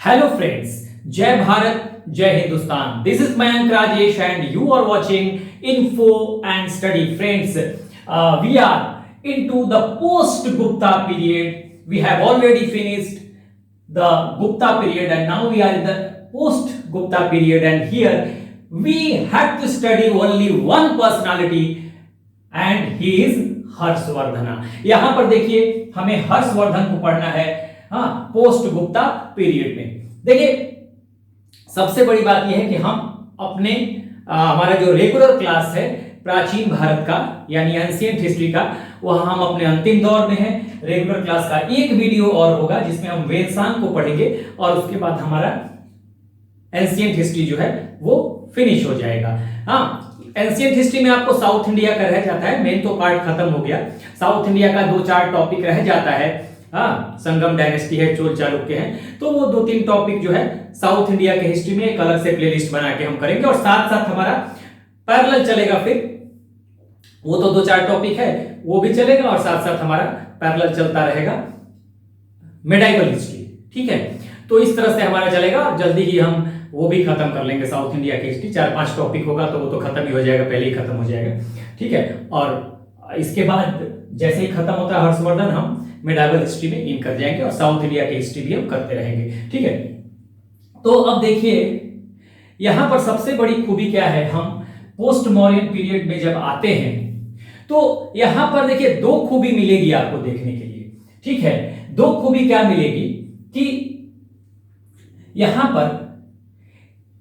Hello friends, जय भारत, जय Hindustan. This is Mayank Rajesh and you are watching info and study. Friends, we are into the post Gupta period. We have already finished the Gupta period and now we are in the post Gupta period, and here we have to study only one personality and he is Harshvardhan. यहां पर देखिए हमें हर्षवर्धन को पढ़ना है post Gupta period में. देखिए सबसे बड़ी बात यह है कि हम अपने हमारा जो रेगुलर क्लास है प्राचीन भारत का यानी एंशिएंट हिस्ट्री का, वह हम अपने अंतिम दौर में हैं. रेगुलर क्लास का एक वीडियो और होगा जिसमें हम वेदशांग को पढ़ेंगे और उसके बाद हमारा एंशिएंट हिस्ट्री जो है वो फिनिश हो जाएगा. एंशिएंट हिस्ट्री में आपको साउथ इंडिया का रह जाता है, मेन तो पार्ट खत्म हो गया. साउथ इंडिया का 2-4 टॉपिक रह जाता है. संगम डायनेस्टी है, चोल चालुक्य है, तो वो 2-3 टॉपिक जो है साउथ इंडिया के हिस्ट्री में एक अलग से प्लेलिस्ट बना के हम करेंगे और साथ साथ हमारा पैरेलल चलेगा. फिर वो तो 2-4 टॉपिक है वो भी चलेगा और साथ साथ हमारा पैरेलल चलता रहेगा मेडाइवल हिस्ट्री. ठीक है, तो इस तरह से हमारा चलेगा. जल्दी ही हम वो भी खत्म कर लेंगे साउथ इंडिया की हिस्ट्री. 4-5 टॉपिक होगा तो वो तो खत्म ही हो जाएगा, पहले ही खत्म हो जाएगा. ठीक है, और इसके बाद जैसे ही खत्म होता है हर्षवर्धन, हम मेडाइवल हिस्ट्री में इन कर जाएंगे और साउथ इंडिया की हिस्ट्री भी हम करते रहेंगे. ठीक है, तो अब देखिए यहां पर सबसे बड़ी खूबी क्या है. हम पोस्ट मौर्यन पीरियड में जब आते हैं तो यहां पर देखिए 2 खूबी मिलेगी आपको देखने के लिए. ठीक है, 2 खूबी क्या मिलेगी कि यहां पर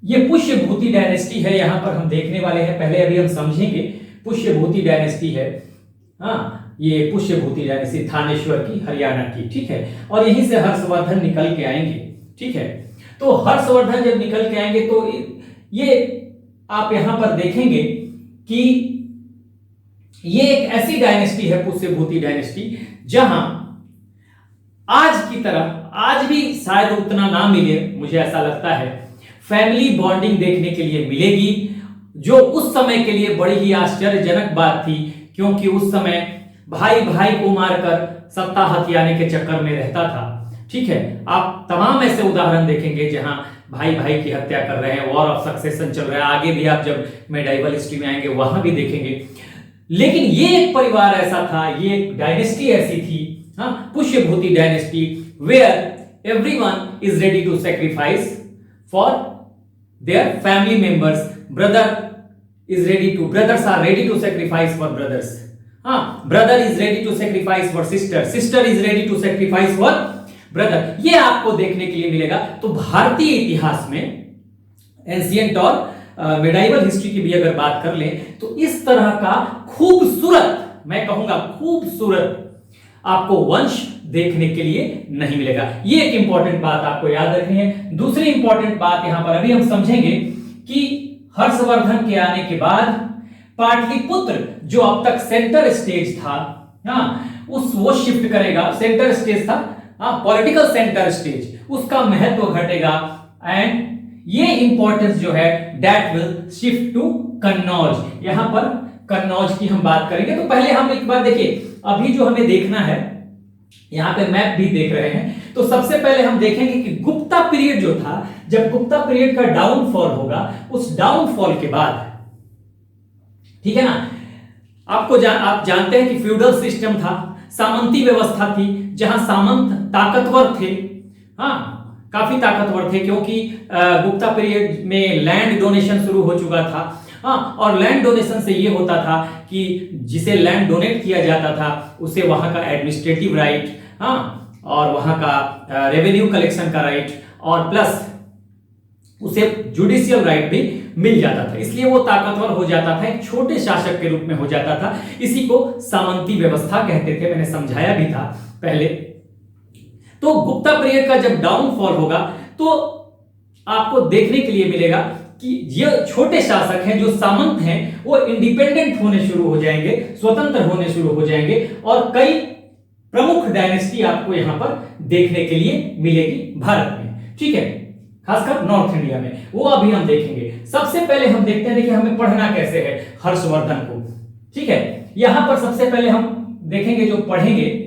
ये पुष्यभूति डायनेस्टी है. यहां पर हम देखने वाले हैं, पहले अभी हम समझेंगे. पुष्यभूति डायनेस्टी है. ये पुष्यभूति डायनेस्टी थानेश्वर की, हरियाणा की. ठीक है, और यहीं से हर्षवर्धन निकल के आएंगे. ठीक है, तो हर्षवर्धन जब निकल के आएंगे तो ये आप यहां पर देखेंगे कि ये एक ऐसी डायनेस्टी है पुष्यभूति डायनेस्टी जहां आज की तरह आज भी शायद उतना ना मिले, मुझे ऐसा लगता है. फैमिली बॉन्डिंग देखने के लिए मिलेगी जो उस समय के लिए बड़ी ही आश्चर्यजनक बात थी, क्योंकि उस समय भाई भाई को मारकर सत्ता हथियाने के चक्कर में रहता था. ठीक है, आप तमाम ऐसे उदाहरण देखेंगे जहां भाई भाई की हत्या कर रहे हैं, वॉर ऑफ सक्सेशन चल रहा है. आगे भी आप जब मेडाइवल हिस्ट्री में आएंगे वहां भी देखेंगे. लेकिन ये एक परिवार ऐसा था, ये एक डायनेस्टी ऐसी थी, Pushyabhuti dynasty, where everyone is ready to sacrifice for their family members. brothers are ready to sacrifice for brothers. Brother is ready to sacrifice for sister. Sister is ready to sacrifice for brother. ये आपको देखने के लिए मिलेगा. तो भारतीय इतिहास में एंशिएंट और मेडाइवल हिस्ट्री की भी अगर बात कर लें तो इस तरह का खूबसूरत, मैं कहूंगा खूबसूरत आपको वंश देखने के लिए नहीं मिलेगा. ये एक इंपॉर्टेंट बात आपको याद रखनी है. दूसरी इंपॉर्टेंट बात यहां पर अभी हम समझेंगे कि हर्षवर्धन के आने के बाद पाटलिपुत्र जो अब तक सेंटर स्टेज था, वो शिफ्ट करेगा. सेंटर स्टेज था, पॉलिटिकल सेंटर स्टेज, उसका महत्व घटेगा एंड ये इंपॉर्टेंस जो है that will shift to Kannauj. यहां पर कन्नौज की हम बात करेंगे. तो पहले हम एक बार देखिए, अभी जो हमें देखना है, यहां पे मैप भी देख रहे हैं, तो सबसे पहले हम देखेंगे कि गुप्ता पीरियड जो था, जब गुप्ता पीरियड का डाउनफॉल होगा, उस डाउनफॉल के बाद, ठीक है ना, आप जानते हैं कि फ्यूडल सिस्टम था, सामंती व्यवस्था थी, जहां सामंत ताकतवर थे, काफी ताकतवर थे, क्योंकि गुप्ता पीरियड में लैंड डोनेशन शुरू हो चुका था. और लैंड डोनेशन से ये होता था कि जिसे लैंड डोनेट किया जाता था उसे वहां का एडमिनिस्ट्रेटिव राइट, और वहां का रेवेन्यू कलेक्शन का राइट, और प्लस उसे जुडिशियल राइट भी मिल जाता था. इसलिए वो ताकतवर हो जाता था, एक छोटे शासक के रूप में हो जाता था. इसी को सामंती व्यवस्था कहते थे, मैंने समझाया भी था पहले. तो गुप्ता पीरियड का जब डाउनफॉल होगा तो आपको देखने के लिए मिलेगा कि ये छोटे शासक हैं जो सामंत हैं वो इंडिपेंडेंट होने शुरू हो जाएंगे, स्वतंत्र होने शुरू हो जाएंगे, और कई प्रमुख डायनेस्टी आपको यहां पर देखने के लिए मिलेगी भारत में. ठीक है, खासकर नॉर्थ इंडिया में, वो अभी हम देखेंगे. सबसे पहले हम देखते हैं, देखिए हमें पढ़ना कैसे है हर्षवर्धन को. ठीक है, यहां पर सबसे पहले हम देखेंगे, जो पढ़ेंगे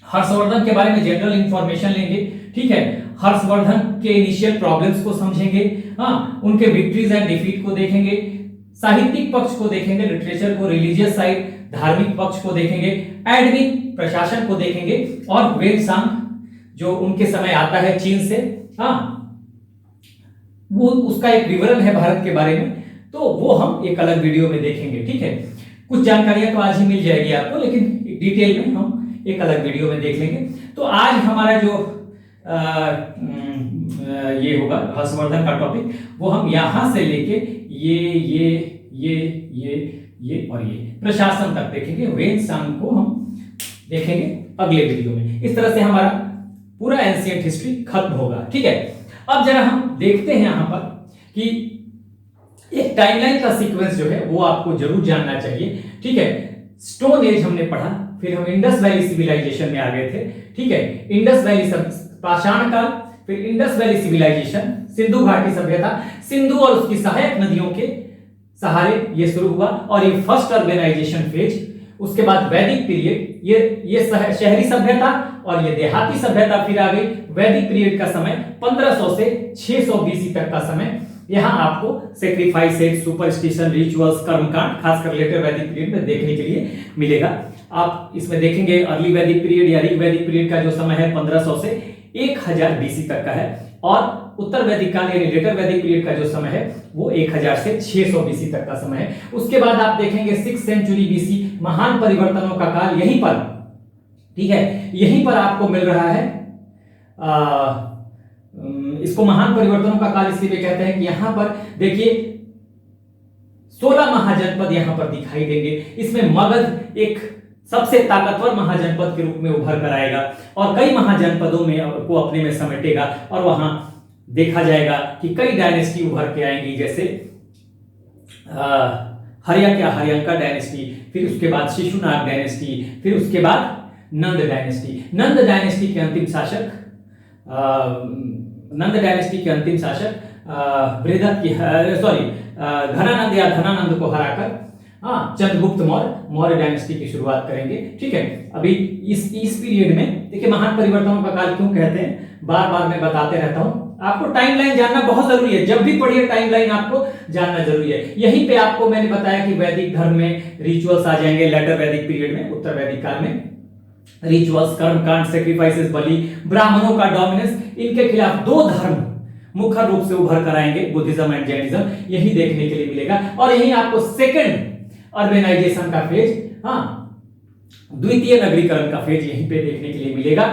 हर्षवर्धन के बारे में जनरल इंफॉर्मेशन लेंगे. ठीक है, हर्षवर्धन के इनिशियल प्रॉब्लम्स को समझेंगे, हाँ, उनके विक्ट्रीज एंड डिफीट को देखेंगे, साहित्यिक पक्ष को देखेंगे, लिटरेचर को, रिलीजियस साइड धार्मिक पक्ष को देखेंगे, एडमिन प्रशासन को देखेंगे, और वेदसांग जो उनके समय आता है चीन से, हाँ, वो उसका एक विवरण है भारत के बारे में, तो वो हम एक अलग वीडियो में देखेंगे। ठीक है, कुछ जानकारियां तो आज ही मिल जाएगी आपको, लेकिन डिटेल में हम एक अलग वीडियो में देख लेंगे। तो आज हमारा जो ये होगा हर्षवर्धन का टॉपिक, वो हम यहां से लेके ये और ये प्रशासन तक देखेंगे। वेदसांग को हम देखेंगे अगले वीडियो में। इस तरह से हमारा पूरा एंशिएंट हिस्ट्री खत्म होगा। ठीक है, अब जरा हम देखते हैं यहां पर कि एक टाइमलाइन का सीक्वेंस जो है वो आपको जरूर जानना चाहिए। ठीक है, स्टोन एज हमने पढ़ा, फिर हम इंडस वैली सिविलाइजेशन में आ गए थे। ठीक है, इंडस वैली पाषाण काल, फिर इंडस वैली सिविलाइजेशन, सिंधु घाटी सभ्यता, सिंधु और उसकी सहायक नदियों के सहारे ये शुरू हुआ और ये फर्स्ट अर्बेनाइजेशन फेज। उसके बाद वैदिक पीरियड, ये शहरी सभ्यता और ये देहाती सभ्यता फिर आ गई। वैदिक पीरियड का समय 1500 से 600 बीसी तक का समय। यहां आपको सेक्रीफाइसेस, सुपरस्टिशन, रिचुअल्स, कर्मकांड खासकर लेटर वैदिक पीरियड में देखने के लिए मिलेगा। आप इसमें देखेंगे अर्ली वैदिक पीरियड या ऋग वैदिक पीरियड का जो समय है 1500 से 1000 बीसी तक का है, और उत्तर वैदिक काल यानी लेटर वैदिक पीरियड का जो समय है वो 1000 से 600 बीसी तक का समय है। उसके बाद आप देखेंगे 6th सेंचुरी बीसी, महान परिवर्तनों का काल यहीं पर, ठीक है, यहीं पर आपको मिल रहा है। इसको महान परिवर्तनों का काल इसलिए कहते हैं कि यहां पर देखिए 16 महाजनपद यहां पर दिखाई देंगे। इसमें मगध एक सबसे ताकतवर महाजनपद के रूप में उभर कर आएगा और कई महाजनपदों में को अपने में समेटेगा, और वहां देखा जाएगा कि कई डायनेस्टी उभर के आएंगी, जैसे हर्यंका डायनेस्टी, फिर उसके बाद शिशुनाग डायनेस्टी, फिर उसके बाद नंद डायनेस्टी। नंद डायनेस्टी के अंतिम शासक बृहदत्त की घनानंद या धनानंद को हराकर चंद्रगुप्त मौर्य डायनेस्टी की शुरुआत करेंगे। ठीक है, अभी इस पीरियड में देखिए महान परिवर्तनों का काल क्यों कहते हैं, बार बार मैं बताते रहता हूं। आपको टाइमलाइन जानना बहुत जरूरी है, जब भी पढ़िए टाइमलाइन आपको जानना जरूरी है। यहीं पे आपको मैंने बताया कि वैदिक धर्म में रिचुअल्स आ जाएंगे, लेटर वैदिक पीरियड में, उत्तर वैदिक काल में रिचुअल्स, कर्मकांड, सैक्रिफाइसेस, बलि, ब्राह्मणों का डोमिनेंस, इनके खिलाफ दो धर्म मुख्य रूप से उभर कर आएंगे, बुद्धिज्म एंड जैनिज्म, यही देखने के लिए मिलेगा। और यही आपको सेकंड अर्बेनाइजेशन का फेज, द्वितीय नगरीकरण का फेज यहीं पे देखने के लिए मिलेगा।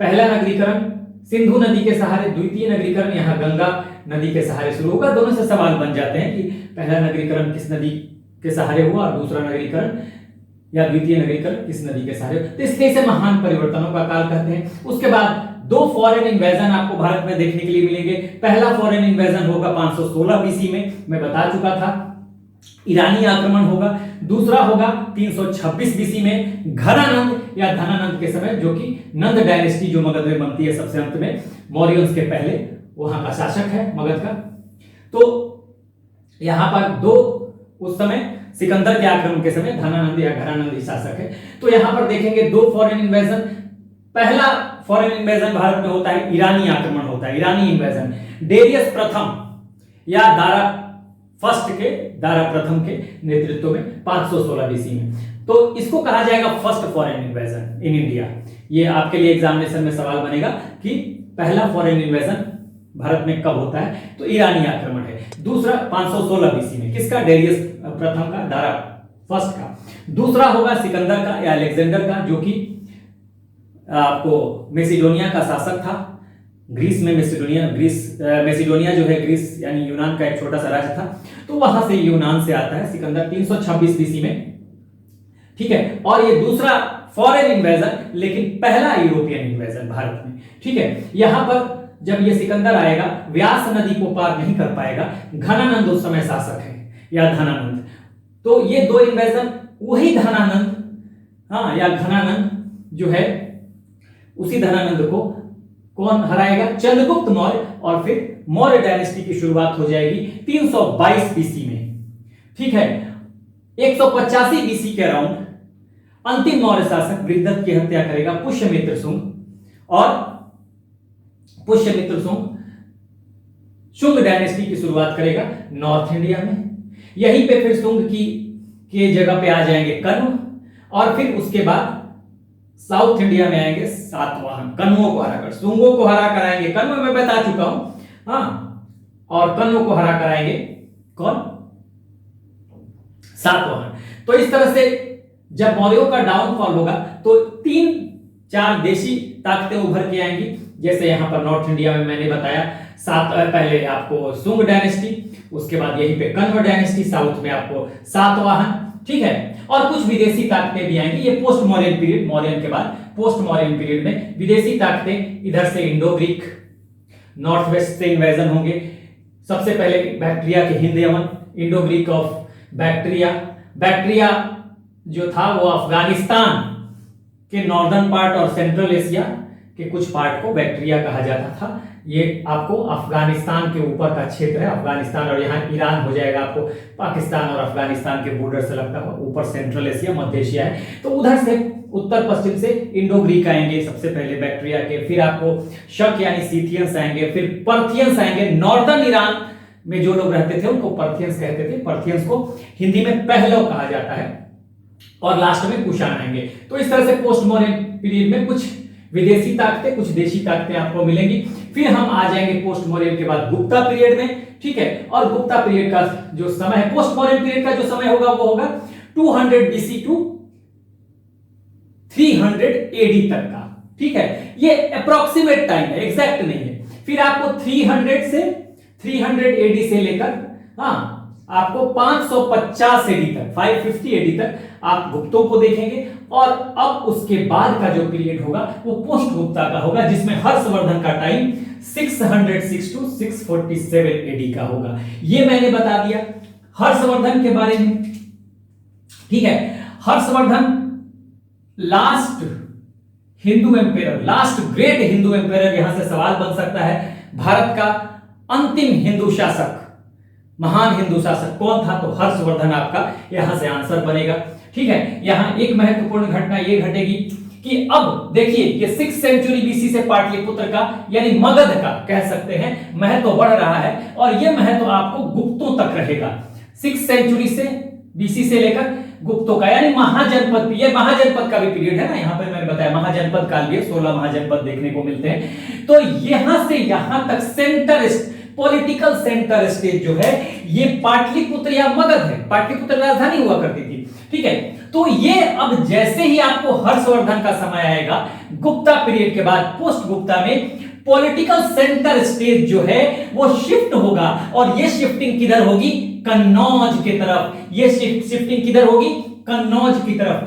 पहला नगरीकरण सिंधु नदी के सहारे, द्वितीय नगरीकरण यहाँ गंगा नदी के सहारे शुरू होगा। दोनों से सवाल बन जाते हैं कि पहला नगरीकरण किस नदी के सहारे हुआ और दूसरा नगरीकरण या द्वितीय नगरीकरण किस नदी के सहारे। तो इसलिए इसे महान परिवर्तनों का काल कहते हैं। उसके बाद दो फॉरेन इन्वेजन आपको भारत में देखने के लिए मिलेंगे। पहला फॉरेन इन्वेजन होगा 516 बीसी में, मैं बता चुका था, ईरानी आक्रमण होगा। दूसरा होगा 326 बीसी में घनानंद या धनानंद के समय, जो कि नंद डायनेस्टी जो मगध में बनती है सबसे अंत में, मौर्यंस के पहले वहां का शासक है मगध का। तो यहां पर दो, उस समय सिकंदर के आक्रमण के समय धनानंद या घनानंद ही शासक है। तो यहां पर देखेंगे दो फॉरेन इन्वेजन। पहला फॉरेन इन्वेजन भारत में होता है, ईरानी आक्रमण होता है, ईरानी इन्वेजन, डेरियस प्रथम या दारा प्रथम के नेतृत्व में 516 बीसी में। तो इसको कहा जाएगा first foreign invasion in India. ये आपके लिए एग्जामिनेशन में सवाल बनेगा कि पहला फॉरेन इन्वेजन भारत में कब होता है, तो ईरानी आक्रमण है। दूसरा 516 बीसी में, किसका, डेरियस प्रथम का, दारा फर्स्ट का। दूसरा होगा सिकंदर का या अलेक्जेंडर का, जो कि आपको मेसिडोनिया का शासक था। ग्रीस में मेसिडोनिया जो है ग्रीस यानी यूनान का एक छोटा सा राज्य था, तो वहां से यूनान से आता है सिकंदर 326 बीसी में। ठीक है, और ये दूसरा फॉरेन इन्वेजन, लेकिन पहला यूरोपियन इन्वेजन भारत में। ठीक है, यहां पर जब ये सिकंदर आएगा, व्यास नदी को पार नहीं कर पाएगा, घनानंद उस समय शासक है या धनानंद। तो ये दो इन्वेजन, वही धनानंद या घनानंद जो है, उसी धनानंद को कौन हराएगा, चंद्रगुप्त मौर्य, और फिर मौर्य डायनेस्टी की शुरुआत हो जाएगी 322 बीसी में। ठीक है, 185 बीसी के अराउंड अंतिम मौर्य शासक बृहदत्त की हत्या करेगा पुष्यमित्र शुंग, और पुष्यमित्र शुंग शुंग डायनेस्टी की शुरुआत करेगा नॉर्थ इंडिया में। यहीं पे फिर शुंग की जगह पे आ जाएंगे कण्व, और फिर उसके बाद साउथ इंडिया में आएंगे सातवाहन। कण्वों को हरा कर, शुंगों को हरा कर आएंगे कण्व, मैं बता चुका हूं। हाँ, और कण्वों को हरा कर आएंगे कौन? सातवाहन। तो इस तरह से जब मौर्यों का डाउनफॉल होगा तो 3-4 देशी ताकतें उभर के आएंगी। जैसे यहां पर नॉर्थ इंडिया में मैंने बताया पहले आपको शुंग डायनेस्टी, उसके बाद यहीं पे कण्व डायनेस्टी, साउथ में आपको सातवाहन, ठीक है। और कुछ विदेशी ताकतें भी आएंगी। ये पोस्ट मौर्यन पीरियड, मौर्यन के बाद पोस्ट मौर्यन पीरियड में विदेशी ताकतें इधर से इंडो ग्रीक, नॉर्थ वेस्ट से इन्वेजन होंगे। सबसे पहले बैक्ट्रिया के Hind Yemen, Indo Greek of Bactria जो था वो अफगानिस्तान के नॉर्दर्न पार्ट और सेंट्रल एशिया के कुछ पार्ट को बैक्ट्रिया कहा जाता था। ये आपको अफगानिस्तान के ऊपर का क्षेत्र है, अफगानिस्तान और यहाँ ईरान हो जाएगा, आपको पाकिस्तान और अफगानिस्तान के बॉर्डर से लगता है, ऊपर सेंट्रल एशिया, मध्य एशिया है। तो उधर से उत्तर पश्चिम से इंडो ग्रीक आएंगे सबसे पहले बैक्ट्रिया के, फिर आपको शक यानी सीथियंस आएंगे, फिर पर्थियंस आएंगे। नॉर्दर्न ईरान में जो लोग रहते थे उनको पर्थियंस कहते थे। पर्थियंस को हिंदी में पहलव कहा जाता है। और लास्ट में कुषाण आएंगे। तो इस तरह से पोस्ट मॉडर्न पीरियड में कुछ विदेशी ताकतें, कुछ देशी ताकतें आपको मिलेंगी। फिर हम आ जाएंगे पोस्ट मॉडर्न के बाद गुप्ता पीरियड में, ठीक है। और गुप्ता पीरियड का जो समय है, पोस्ट मॉडर्न पीरियड का जो समय होगा वो होगा 200 BC टू 300 AD तक का, ठीक है। ये अप्रोक्सीमेट टाइम है, एग्जैक्ट नहीं है। फिर आपको 300 AD से लेकर आपको 550 AD तक, 550 AD तक आप गुप्तों को देखेंगे। और अब उसके बाद का जो पीरियड होगा वो पोस्ट गुप्ता का होगा, जिसमें हर्षवर्धन का टाइम 606 टू 647 AD का होगा। ये मैंने बता दिया हर्षवर्धन के बारे में, ठीक है। Harshvardhan last Hindu ampere, last great Hindu ampere, यहां से सवाल बन सकता है भारत का अंतिम हिंदू शासक, महान हिंदू शासक कौन था? तो हर्षवर्धन आपका यहां से आंसर बनेगा, ठीक है। यहां एक महत्वपूर्ण घटना यह घटेगी कि अब देखिए ये 6th सेंचुरी BC से पाटलिपुत्र का यानी मगध का कह सकते हैं महत्व बढ़ रहा है, और यह महत्व आपको गुप्तों तक रहेगा। 6th सेंचुरी से BC से लेकर गुप्तों का यानी महाजनपद, ये महाजनपद का भी पीरियड है ना, यहां पर मैंने बताया महाजनपद काल भी 16 महाजनपद देखने को मिलते हैं। तो यहां से यहां तक सेंटर, पॉलिटिकल सेंटर स्टेज जो है ये पाटलिपुत्र या मगध है। पाटलिपुत्र राजधानी हुआ करती थी, ठीक है। तो ये अब जैसे ही आपको हर्षवर्धन का समय आएगा गुप्ता पीरियड के बाद, पोस्ट गुप्ता में पॉलिटिकल सेंटर स्टेज जो है वो शिफ्ट होगा। और ये शिफ्टिंग किधर होगी? कन्नौज की तरफ। ये शिफ्टिंग किधर होगी? कन्नौज की तरफ।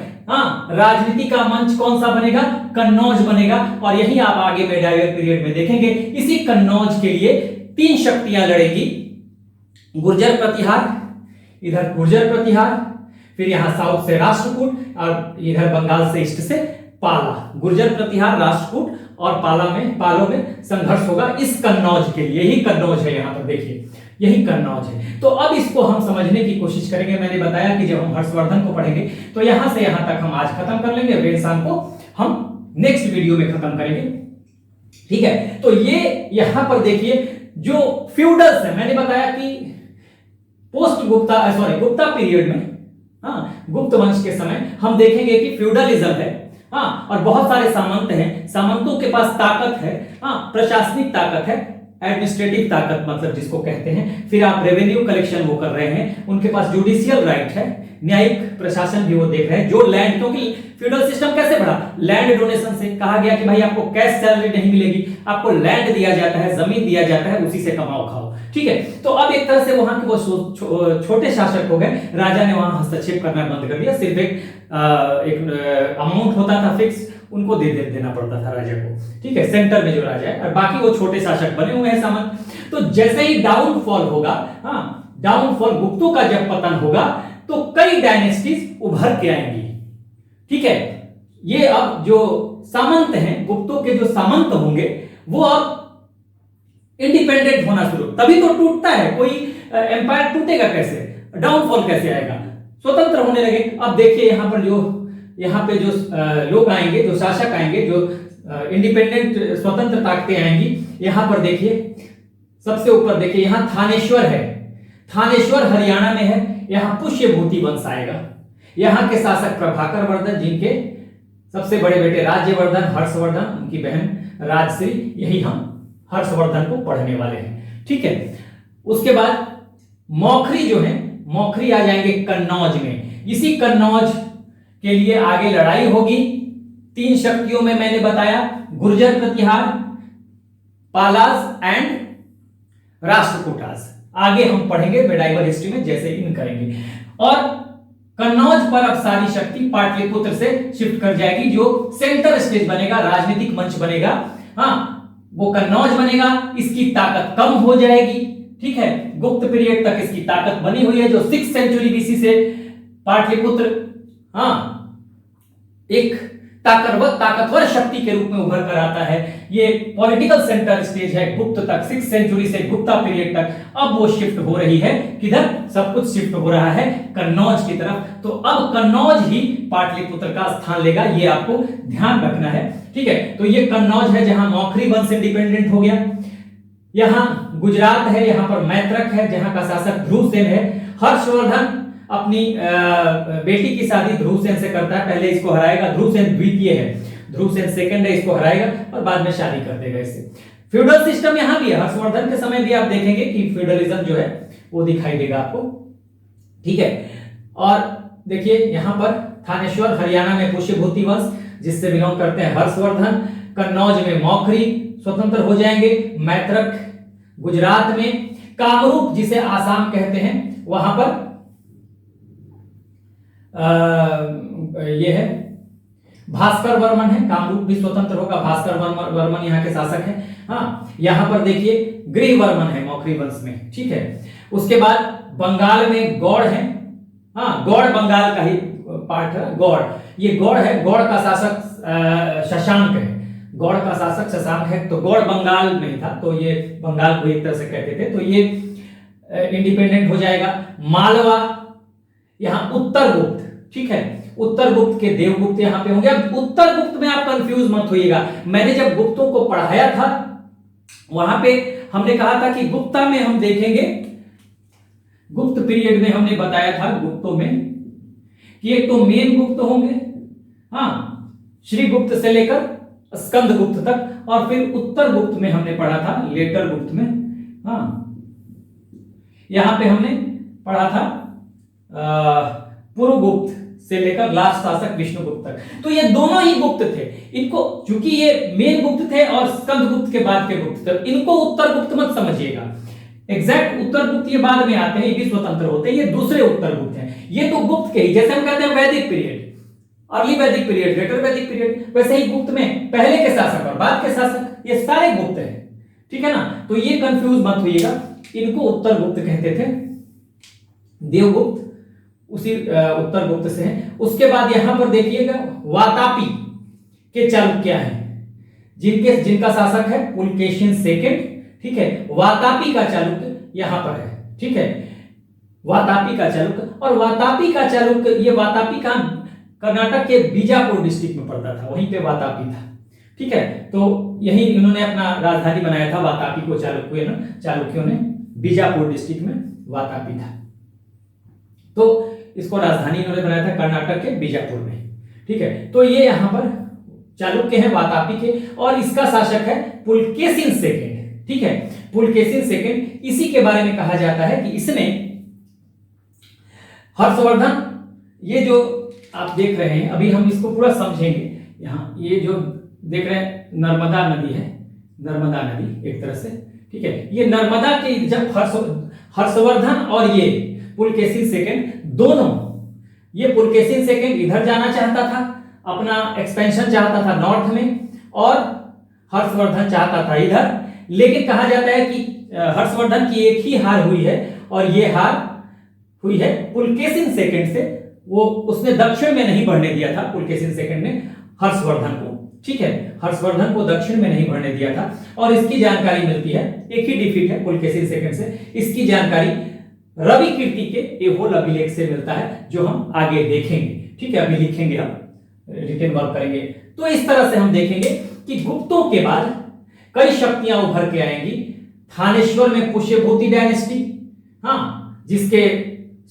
राजनीति का मंच कौन सा बनेगा? कन्नौज बनेगा। और यही आप आगे मेडाइवल पीरियड में देखेंगे। इसी कन्नौज के लिए 3 शक्तियां लड़ेगी, गुर्जर प्रतिहार, इधर गुर्जर प्रतिहार, फिर यहां साउथ से राष्ट्रकूट और इधर बंगाल से ईस्ट से पाला। गुर्जर प्रतिहार, राष्ट्रकूट और पालों में संघर्ष होगा इस कन्नौज के लिए। यही कन्नौज है, यहां पर देखिए यही कन्नौज है। तो अब इसको हम समझने की कोशिश करेंगे। मैंने बताया कि जब हम हर्षवर्धन को पढ़ेंगे तो यहां से यहां तक हम आज खत्म कर लेंगे, वेदशान को हम नेक्स्ट वीडियो में खत्म करेंगे, ठीक है। तो ये यहां पर देखिए जो फ्यूडल्स है, मैंने बताया कि पोस्ट गुप्ता गुप्ता पीरियड में गुप्त वंश के समय हम देखेंगे कि फ्यूडलिज्म है, और बहुत सारे सामंत हैं, सामंतों के पास ताकत है, प्रशासनिक ताकत है, एडमिनिस्ट्रेटिव ताकत मतलब जिसको कहते हैं। फिर आप रेवेन्यू कलेक्शन वो कर रहे हैं, उनके पास जुडिशियल राइट है, न्यायिक प्रशासन भी वो देख रहे हैं। जो लैंड, क्योंकि फ्यूडल सिस्टम कैसे बढ़ा? लैंड डोनेशन से। कहा गया कि भाई आपको कैश सैलरी नहीं मिलेगी, आपको लैंड दिया जाता है, जमीन दिया जाता है, उसी से कमाओ खाओ, ठीक है। तो अब एक तरह से वहां के वो छोटे शासक हो गए, राजा ने वहां हस्तक्षेप करना बंद कर दिया। सिर्फ एक अमाउंट होता था फिक्स, उनको देना पड़ता था राजा को, ठीक है, सेंटर में जो राजा है, और बाकी वो छोटे शासक बने हुए हैं सामंत। तो जैसे ही डाउनफॉल होगा, डाउनफॉल गुप्तों का जब पतन होगा तो कई डायनेस्टीज उभर के आएंगी, ठीक है। ये अब जो सामंत हैं, गुप्तों के जो सामंत होंगे वो अब इंडिपेंडेंट होना शुरू, तभी तो टूटता है कोई एम्पायर, टूटेगा कैसे, डाउनफॉल कैसे आएगा, स्वतंत्र होने लगे। अब देखिए यहाँ पे जो लोग आएंगे, जो शासक आएंगे, जो इंडिपेंडेंट स्वतंत्र ताकतें आएंगी। यहां पर देखिए, सबसे ऊपर देखिए, यहां थानेश्वर है, थानेश्वर हरियाणा में है, यहां पुष्यभूति वंश आएगा। यहां के शासक प्रभाकर वर्धन, जिनके सबसे बड़े बेटे राज्यवर्धन, हर्षवर्धन, उनकी बहन राजश्री, यही हम हर्षवर्धन को पढ़ने वाले हैं। ठीक है, उसके बाद मौखरी जो है, मौखरी आ जाएंगे कन्नौज में। इसी कन्नौज के लिए आगे लड़ाई होगी। 3 शक्तियों में मैंने बताया, गुर्जर प्रतिहार, पालाज एंड राष्ट्रकूटास। आगे हम पढ़ेंगे मेडाइवल हिस्ट्री में, जैसे इन करेंगे। और कन्नौज पर अब सारी शक्ति पाटलिपुत्र से शिफ्ट कर जाएगी, जो सेंटर स्टेज बनेगा, राजनीतिक मंच बनेगा। हाँ, वो कन्नौज बनेगा, इसकी ताकत कम हो जाएगी। ठीक है, गुप्त पीरियड तक इसकी ताकत बनी हुई है, जो 6th सेंचुरी बीसी से पाटलिपुत्र एक ताकतवर शक्ति के रूप में उभर कर आता है। ये पॉलिटिकल सेंटर स्टेज है गुप्त तक, 6th सेंचुरी से गुप्ता पीरियड तक। अब वो शिफ्ट हो रही है किधर, सब कुछ शिफ्ट हो रहा है कन्नौज की तरफ। तो अब कन्नौज ही पाटलिपुत्र का स्थान लेगा, ये आपको ध्यान रखना है। ठीक है, तो ये कन्नौज है जहां मौखरी वंश इंडिपेंडेंट हो गया। यहां गुजरात है, यहां पर मैत्रक है, जहां का शासक ध्रुवसेन है। हर्षवर्धन अपनी बेटी की शादी ध्रुवसेन से करता है, पहले इसको हराएगा, ध्रुवसेन द्वितीय है, ध्रुवसेन सेकंड है, इसको हराएगा और बाद में शादी कर देगा इससे। फ्यूडल सिस्टम यहां भी है, हर्षवर्धन के समय भी आप देखेंगे कि फ्यूडलिज्म जो है वो दिखाई देगा आपको। ठीक है, और देखिए यहां पर थानेश्वर हरियाणा में पुष्यभूति वंश, जिससे बिलोंग करते हैं हर्षवर्धन। कन्नौज में मौखरी स्वतंत्र हो जाएंगे। मैत्रक गुजरात में, कामरूप जिसे आसाम कहते हैं, वहां पर ये है भास्कर वर्मन है, कामरूप भी स्वतंत्र होगा, भास्कर वर्मन यहाँ के शासक है। हाँ, यहां पर देखिए गृह वर्मन है मौखरी वंश में। ठीक है, उसके बाद बंगाल में गौड़ है। हाँ, गौड़ बंगाल का ही पार्ट है, गौड़, ये गौड़ है, गौड़ का शासक शशांक है, गौड़ का शासक शशांक है। तो गौड़ बंगाल में था, तो ये बंगाल को एक तरह से कहते थे, तो ये इंडिपेंडेंट हो जाएगा। मालवा, यहां उत्तर गुप्त, ठीक है, उत्तर गुप्त के देवगुप्त यहां पे होंगे। अब उत्तर गुप्त में आप कंफ्यूज मत होइएगा, मैंने जब गुप्तों को पढ़ाया था वहां पे हमने कहा था कि गुप्ता में हम देखेंगे, गुप्त पीरियड में हमने बताया था गुप्तों में कि एक तो मेन गुप्त होंगे, हाँ, श्री गुप्त से लेकर स्कंद गुप्त तक, और फिर उत्तर गुप्त में हमने पढ़ा था, लेटर गुप्त में। हाँ, यहां पे हमने पढ़ा था पुरुगुप्त से लेकर लास्ट शासक विष्णुगुप्त तक। तो ये दोनों ही गुप्त थे। इनको, चूंकि ये मेन गुप्त थे और स्कंद गुप्त के बाद के गुप्त थे, इनको उत्तर गुप्त मत समझिएगा। एग्जैक्ट उत्तर गुप्त ये बाद में आते हैं, ये भी स्वतंत्र होते हैं, ये दूसरे उत्तर गुप्त हैं। ये तो गुप्त के ही, जैसे हम कहते हैं वैदिक पीरियड, अर्ली वैदिक पीरियड, लेटर वैदिक पीरियड, वैसे ही गुप्त में पहले के शासक और बाद के शासक, ये सारे गुप्त हैं। ठीक है ना, तो ये कंफ्यूज मत होइएगा, इनको उत्तर गुप्त कहते थे। देवगुप्त उसी उत्तर गुप्त से है। उसके बाद यहां पर देखिएगा वातापी के चालुक्य हैं, जिनका शासक है पुलकेशिन सेकंड। ठीक है, वातापी का चालुक्य यहां पर है। ठीक है, वातापी का चालुक्य, और वातापी का चालुक्य, ये वातापी का कर्नाटक के बीजापुर डिस्ट्रिक्ट में पड़ता था, वहीं पे वातापी था। ठीक है, तो यही इन्होंने अपना राजधानी बनाया था, वातापी को चालुक्यों ने बीजापुर डिस्ट्रिक्ट में वातापी था, तो इसको राजधानी इन्होंने बनाया था कर्नाटक के बीजापुर में। ठीक है, तो ये यहां पर चालुक्य हैं वातापी के, और इसका शासक है पुलकेशिन सेकंड। ठीक है, पुलकेशिन सेकंड, इसी के बारे में कहा जाता है कि इसने हर्षवर्धन, ये जो आप देख रहे हैं, अभी हम इसको पूरा समझेंगे। यहाँ ये जो देख रहे हैं नर्मदा नदी है, नर्मदा नदी एक तरह से। ठीक है, ये नर्मदा के जब हर्षवर्धन और ये पुलकेशिन सेकंड दोनों, ये पुलकेशिन सेकंड इधर जाना चाहता था, अपना एक्सपेंशन चाहता था नॉर्थ में, और हर्षवर्धन चाहता था इधर। लेकिन कहा जाता है कि हर्षवर्धन की एक ही हार हुई है, और ये हार हुई है पुलकेशिन सेकंड से। वो उसने दक्षिण में नहीं बढ़ने दिया था, पुलकेशिन सेकंड ने हर्षवर्धन को। ठीक है, हर्षवर्धन को दक्षिण में नहीं बढ़ने दिया था, और इसकी जानकारी मिलती है, एक ही डिफीट है पुलकेशिन सेकंड से। इसकी जानकारी रवि कीर्ति के एवोल अभिलेख से मिलता है, जो हम आगे देखेंगे। ठीक है, अभी लिखेंगे, हम रिटन वर्क करेंगे। तो इस तरह से हम देखेंगे कि गुप्तों के बाद कई शक्तियां उभर के आएंगी। थानेश्वर में पुष्यभूति डायनेस्टी, हाँ, जिसके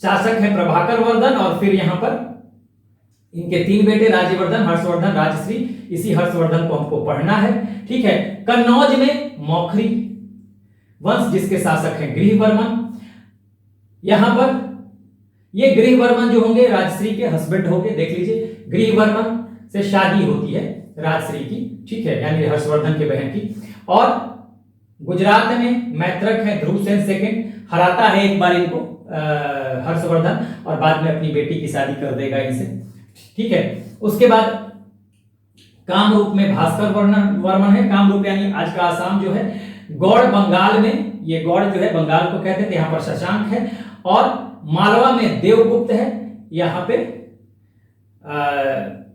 शासक है प्रभाकर वर्धन, और फिर यहां पर इनके 3 बेटे राज्यवर्धन, हर्षवर्धन, राजश्री। इसी हर्षवर्धन को हमको पढ़ना है, ठीक है। कन्नौज में मौखरी वंश, जिसके शासक हैं गृहवर्मन। यहां पर ये गृहवर्मन जो होंगे राजश्री के हस्बैंड होंगे, देख लीजिए, गृहवर्मन से शादी होती है राजश्री की, ठीक है, यानी हर्षवर्धन के बहन की। और गुजरात में मैत्रक है ध्रुवसेन सेकंड, हराता है एक बार इनको हर्षवर्धन, और बाद में अपनी बेटी की शादी कर देगा इनसे, ठीक है। उसके बाद कामरूप में भास्कर वर्मन है। कामरूप यानी आज का आसाम जो है। गौड़ बंगाल में, ये गौड़ जो है बंगाल को कहते थे, यहाँ पर शशांक है। और मालवा में देवगुप्त है, यहाँ पे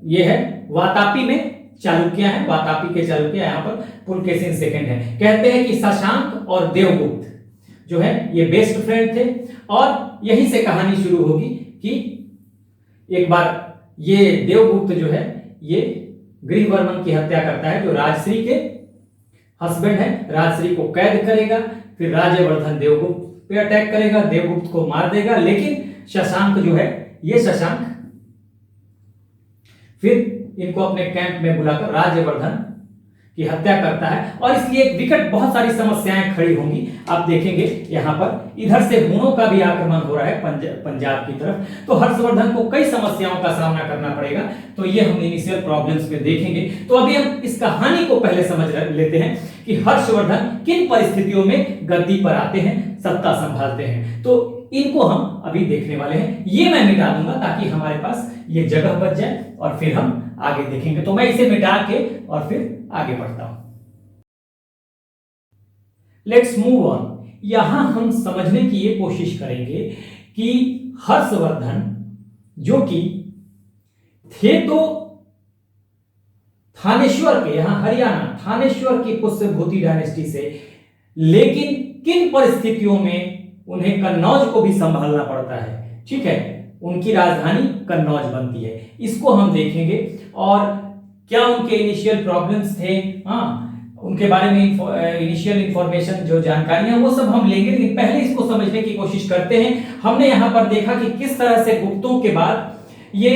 ये है। वातापी में चालुक्य है, वातापी के चालुक्य, यहाँ पर पुलकेशिन सेकंड है। कहते हैं कि शशांक और देवगुप्त जो है ये बेस्ट फ्रेंड थे, और यहीं से कहानी शुरू होगी कि एक बार ये देवगुप्त जो है ये गृहवर्मन की हत्या करता है, जो राजश्री के हस्बैंड है। राजश्री को कैद करेगा, फिर राज्यवर्धन देवगुप्त पे अटैक करेगा, देवगुप्त को मार देगा। लेकिन शशांक जो है, ये शशांक फिर इनको अपने कैंप में बुलाकर राज्यवर्धन की हत्या करता है, और इसलिए एक विकट बहुत सारी समस्याएं खड़ी होंगी। आप देखेंगे यहाँ पर इधर से हुनों का भी आक्रमण हो रहा है पंजाब की तरफ, तो हर्षवर्धन को कई समस्याओं का सामना करना पड़ेगा। तो ये हम इनिशियल प्रॉब्लम्स में देखेंगे। तो अभी हम इस कहानी को पहले समझ लेते हैं कि हर्षवर्धन किन परिस्थितियों में गद्दी पर आते हैं, सत्ता संभालते हैं। तो इनको हम अभी देखने वाले हैं। ये मैं मिटा दूंगा ताकि हमारे पास ये जगह बच जाए, और फिर हम आगे देखेंगे। तो मैं इसे मिटा के और फिर आगे बढ़ता हूं। Let's move on. यहां हम समझने की ये कोशिश करेंगे कि हर्षवर्धन जो कि थे तो थानेश्वर के, यहां हरियाणा थानेश्वर की पुष्यभूति डायनेस्टी से, लेकिन किन परिस्थितियों में उन्हें कन्नौज को भी संभालना पड़ता है, ठीक है। उनकी राजधानी कन्नौज बनती है, इसको हम देखेंगे। और क्या उनके इनिशियल प्रॉब्लम्स थे, हाँ, उनके बारे में इनिशियल इंफॉर्मेशन जो जानकारियां वो सब हम लेंगे। लेकिन पहले इसको समझने की कोशिश करते हैं। हमने यहां पर देखा कि किस तरह से गुप्तों के बाद ये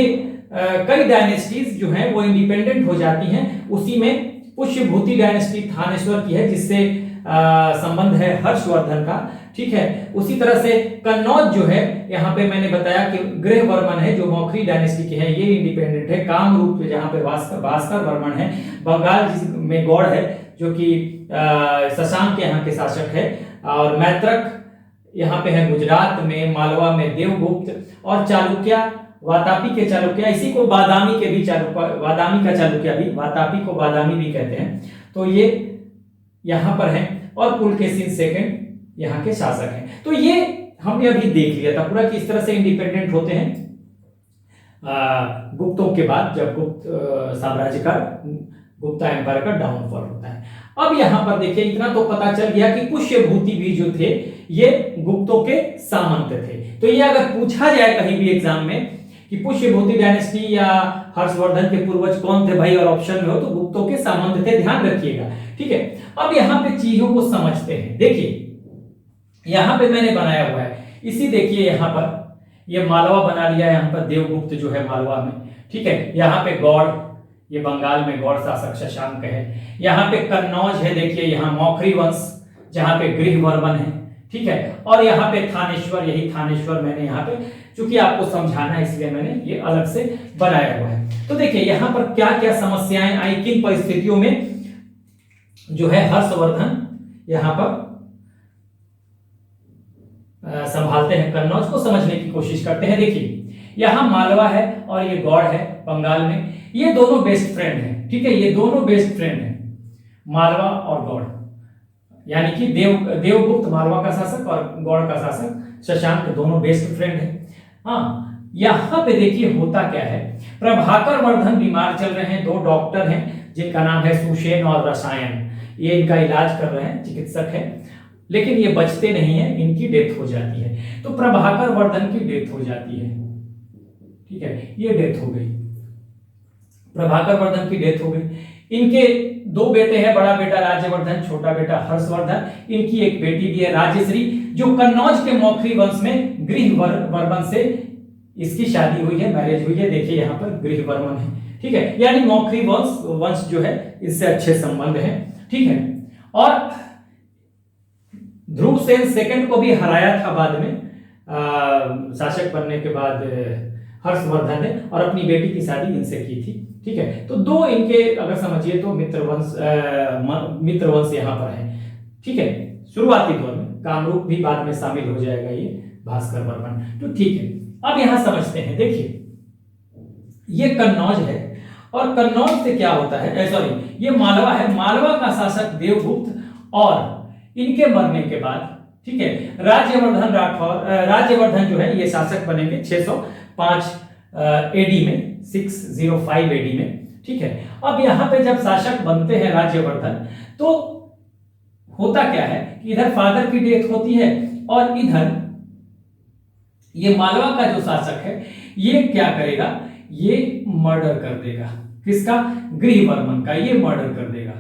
कई डायनेस्टीज जो हैं वो इंडिपेंडेंट हो जाती हैं। उसी में पुष्यभूति डायनेस्टी थानेश्वर की है, जिससे संबंध है हर्षवर्धन का, ठीक है। उसी तरह से कन्नौज जो है, यहाँ पे मैंने बताया कि गृहवर्मन है जो मौखरी डायनेस्टी के हैं, ये इंडिपेंडेंट है। कामरूप जहाँ पे भास्कर वर्मन है। बंगाल में गौड़ है जो कि शशांक के यहाँ के शासक है। और मैत्रक यहाँ पे है गुजरात में। मालवा में देवगुप्त, और चालुक्य वातापी के चालुक्य, इसी को बादामी के भी वादामी का चालुक्य भी, वातापी को बादामी भी कहते हैं। तो ये यहां पर है। और पुलकेशिन सेकंड यहाँ के शासक हैं। तो ये हमने अभी देख लिया था पूरा कि इस तरह से इंडिपेंडेंट होते हैं गुप्तों के बाद, जब गुप्त साम्राज्य का, गुप्ता एम्पायर का डाउनफॉल होता है। अब यहां पर देखिए, इतना तो पता चल गया कि पुष्यभूति भी जो थे ये गुप्तों के सामंत थे। तो ये अगर पूछा जाए कहीं भी एग्जाम में कि पुष्यभूति डायनेस्टी या हर्षवर्धन के पूर्वज कौन थे भाई, और ऑप्शन में हो तो गुप्तों के सामंत थे, ध्यान रखिएगा, ठीक है। अब यहाँ पे चीजों को समझते हैं। देखिए यहां पे मैंने बनाया हुआ है, इसी देखिए यहाँ पर ये मालवा बना लिया है, यहाँ पर देवगुप्त जो है मालवा में, ठीक है। यहाँ पे गौड़, ये बंगाल में गौड़ शासक शशांक है। यहाँ पे कन्नौज है, देखिए यहाँ मौखरी वंश जहाँ पे गृहवर्मन है, ठीक है। और यहाँ पे थानेश्वर, यही थानेश्वर मैंने यहाँ पे, चूंकि आपको समझाना है इसलिए मैंने ये अलग से बनाया हुआ है। तो देखिए यहाँ पर क्या क्या समस्याएं आई, किन परिस्थितियों में जो है हर्षवर्धन यहाँ पर संभालते हैं कन्नौज को, समझने की कोशिश करते हैं। देखिए यहाँ मालवा है और ये गौड़ है बंगाल में, ये दोनों बेस्ट फ्रेंड हैं, ठीक है। ये दोनों बेस्ट फ्रेंड हैं, मालवा और गौड़, यानी कि देवगुप्त मालवा का शासक और गौड़ का शासक शशांक, दोनों बेस्ट फ्रेंड हैं। हाँ, यहाँ पे देखिए होता क्या है, प्रभाकर वर्धन बीमार चल रहे हैं, 2 डॉक्टर हैं जिनका नाम है सुषेण और रसायन, ये इनका इलाज कर रहे हैं, चिकित्सक है, लेकिन ये बचते नहीं है, इनकी डेथ हो जाती है। तो प्रभाकर वर्धन की डेथ हो जाती है, ठीक है, ये डेथ हो गई, प्रभाकर वर्धन की डेथ हो गई। इनके दो बेटे हैं, बड़ा बेटा राज्यवर्धन, छोटा बेटा हर्षवर्धन। इनकी एक बेटी भी है राजश्री, जो कन्नौज के मौखरी वंश में गृहवर्मन से इसकी शादी हुई है, मैरिज हुई है। देखिए यहाँ पर गृहवर्मन है, ठीक है, यानी मौखरी वंश जो है इससे अच्छे संबंध हैं, ठीक है। और ध्रुवसेन सेकंड को भी हराया था बाद में, शासक बनने के बाद हर्षवर्धन ने, और अपनी बेटी की शादी इनसे की थी, ठीक है। तो दो इनके अगर समझिए तो मित्रवंश यहाँ पर है, ठीक है। शुरुआती दौर में कामरूप भी बाद में शामिल हो जाएगा ये भास्कर वर्मन, तो ठीक है। अब यहां समझते हैं, देखिए ये कन्नौज है, और कन्नौज से क्या होता है, सॉरी ये मालवा है। मालवा का शासक देवगुप्त, और इनके मरने के बाद, ठीक है, राज्यवर्धन जो है ये शासक बनेंगे 605 एडी में, 605 एडी में, ठीक है। अब यहां पे जब शासक बनते हैं राज्यवर्धन, तो होता क्या है कि इधर फादर की डेथ होती है, और इधर ये मालवा का जो शासक है ये क्या करेगा, ये मर्डर कर देगा। किसका? गृहवर्मन का, ये मर्डर कर देगा।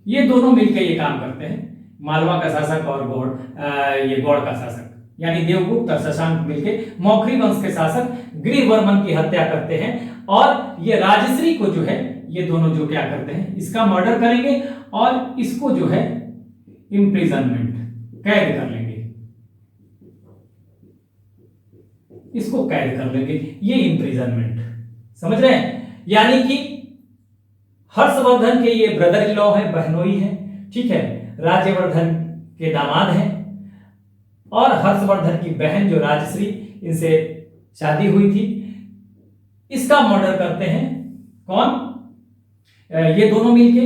ये दोनों मिलकर ये काम करते हैं, मालवा का शासक और गौड़ का शासक, यानी देवगुप्त और शशांक मिलकर मौखरी वंश के शासक गृहवर्मन की हत्या करते हैं, और ये राजश्री को जो है ये दोनों जो क्या करते हैं, इसका मर्डर करेंगे, और इसको जो है इम्प्रिजनमेंट, कैद कर लेंगे, इसको कैद कर लेंगे, ये इम्प्रिजनमेंट, समझ रहे हैं। यानी कि हर्षवर्धन के ये ब्रदर इन लॉ है, बहनोई है, ठीक है, राज्यवर्धन के दामाद हैं, और हर्षवर्धन की बहन जो राजश्री, इनसे शादी हुई थी, इसका मर्डर करते हैं कौन, ये दोनों मिलके,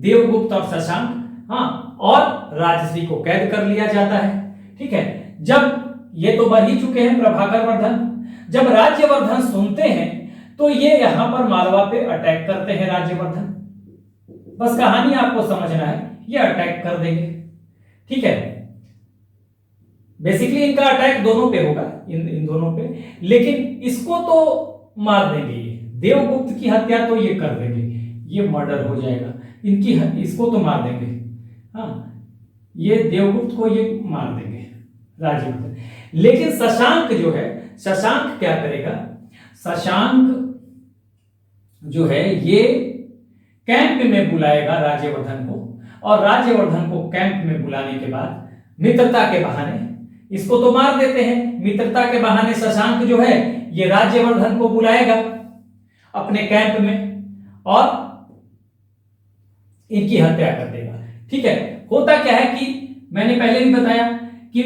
देवगुप्त और शशांक, हाँ, और राजश्री को कैद कर लिया जाता है, ठीक है। जब ये तो मर ही चुके हैं प्रभाकर वर्धन, जब राज्यवर्धन सुनते हैं तो ये यहां पर मालवा पे अटैक करते हैं राज्यवर्धन। बस कहानी आपको समझना है, ये अटैक कर देंगे, ठीक है। बेसिकली इनका अटैक दोनों पे होगा, इन दोनों पे, लेकिन इसको तो मार देंगे, ये देवगुप्त की हत्या तो ये कर देंगे, ये मर्डर हो जाएगा इनकी, इसको तो मार देंगे, हाँ, ये देवगुप्त को ये मार देंगे राज्यवर्धन। लेकिन शशांक जो है, शशांक क्या करेगा, शशांक जो है ये कैंप में बुलाएगा राज्यवर्धन को, और राज्यवर्धन को कैंप में बुलाने के बाद मित्रता के बहाने, इसको तो मार देते हैं, मित्रता के बहाने शशांक जो है ये राज्यवर्धन को बुलाएगा अपने कैंप में, और इनकी हत्या कर देगा, ठीक है। होता क्या है कि मैंने पहले भी बताया कि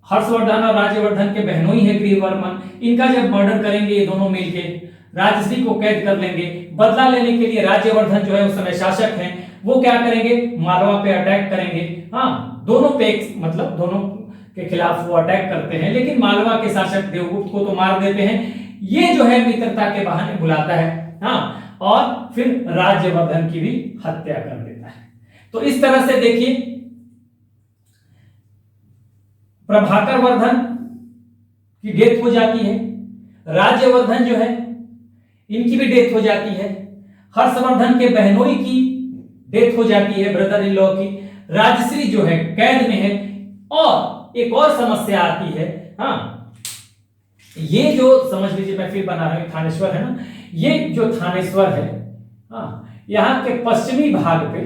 हर्षवर्धन और राज्यवर्धन के बहनोई है गृहवर्मन, इनका जब मर्डर करेंगे ये दोनों मिलके, राजश्री को कैद कर लेंगे। बदला लेने के लिए राज्यवर्धन जो है उस समय शासक हैं, वो क्या करेंगे, मालवा पे अटैक करेंगे, हाँ, दोनों पे, मतलब दोनों के खिलाफ वो अटैक करते हैं, लेकिन मालवा के शासक देवगुप्त को तो मार देते हैं। ये जो है मित्रता के बहाने बुलाता है, हाँ, और फिर राज्यवर्धन की भी हत्या कर देता है। तो इस तरह से देखिए प्रभाकर वर्धन की डेथ हो जाती है, राज्यवर्धन जो है इनकी भी डेथ हो जाती है, हर्षवर्धन के बहनोई की डेथ हो जाती है, ब्रदर इन लॉ की, राजश्री जो है कैद में है, और एक और समस्या आती है, हाँ, ये जो समझ लीजिए, मैं फिर बना रहा हूं, थानेश्वर है ना, ये जो थानेश्वर है, हाँ, यहाँ के पश्चिमी भाग पे,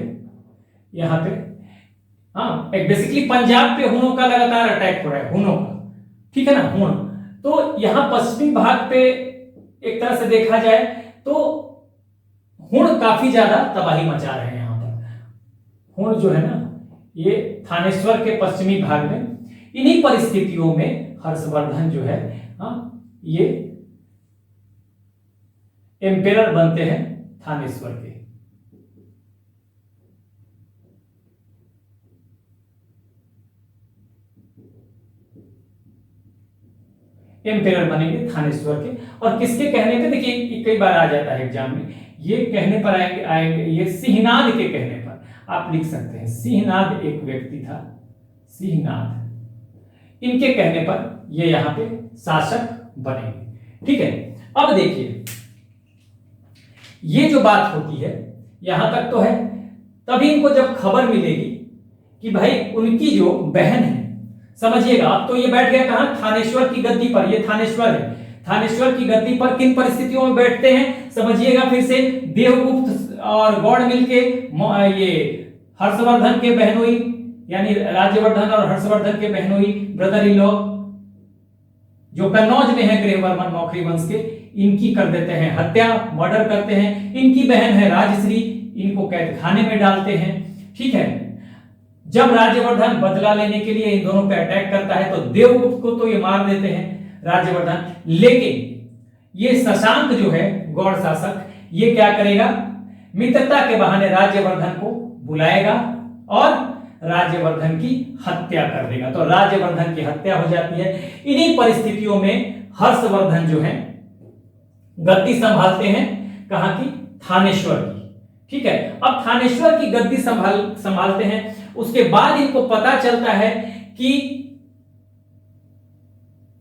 यहाँ पे, हाँ, एक बेसिकली पंजाब पे हुनों का लगातार अटैक हो रहा है, हुनों का, ठीक है ना, हुन, तो यहाँ पश्चिमी भाग पे एक तरह से देखा जाए तो हुन काफी ज्यादा तबाही मचा रहे हैं यहाँ पर। हुन जो है ना, ये थानेश्वर के पश्चिमी भाग में, इन्हीं परिस्थितियों में हर्षवर्धन जो है, हाँ, ये एम्पेरर बनते हैं थानेश्वर के। एम्पेरर बनेंगे थानेश्वर के, और किसके कहने पे, देखिए कई बार आ जाता है एग्जाम में, ये कहने पर आएंगे, ये सिंहनाद के कहने पर आप लिख सकते हैं, सिंहनाद एक व्यक्ति था, सिंहनाद, इनके कहने पर ये यहाँ पे शासक बनेंगे, ठीक है। अब देखिए ये जो बात होती है यहां तक तो है। तभी इनको जब खबर मिलेगी कि भाई उनकी जो बहन है, समझिएगा अब तो ये बैठ गया कहां, थानेश्वर की गद्दी पर। ये थानेश्वर है, थानेश्वर की गद्दी पर किन परिस्थितियों में बैठते हैं समझिएगा फिर से। देवगुप्त और गौड़ मिलके ये हर्षवर्धन के बहनोई, यानी राज्यवर्धन और हर्षवर्धन के बहनोई ब्रदर इन लॉ जो कन्नौज में है गृहवर्मन मौखरी वंश के, इनकी कर देते हैं हत्या, मर्डर करते हैं। इनकी बहन है राजश्री, इनको कैद खाने में डालते हैं। ठीक है, जब राज्यवर्धन बदला लेने के लिए इन दोनों पे अटैक करता है तो देवगुप्त को तो ये मार देते हैं राज्यवर्धन, लेकिन ये शशांक जो है गौड़ शासक, ये क्या करेगा, मित्रता के बहाने राज्यवर्धन को बुलाएगा और राज्यवर्धन की हत्या कर देगा। तो राज्यवर्धन की हत्या हो जाती है। इन्हीं परिस्थितियों में हर्षवर्धन जो है गद्दी संभालते हैं, कहां की, थानेश्वर की। ठीक है, अब थानेश्वर की गद्दी संभालते हैं। उसके बाद इनको पता चलता है कि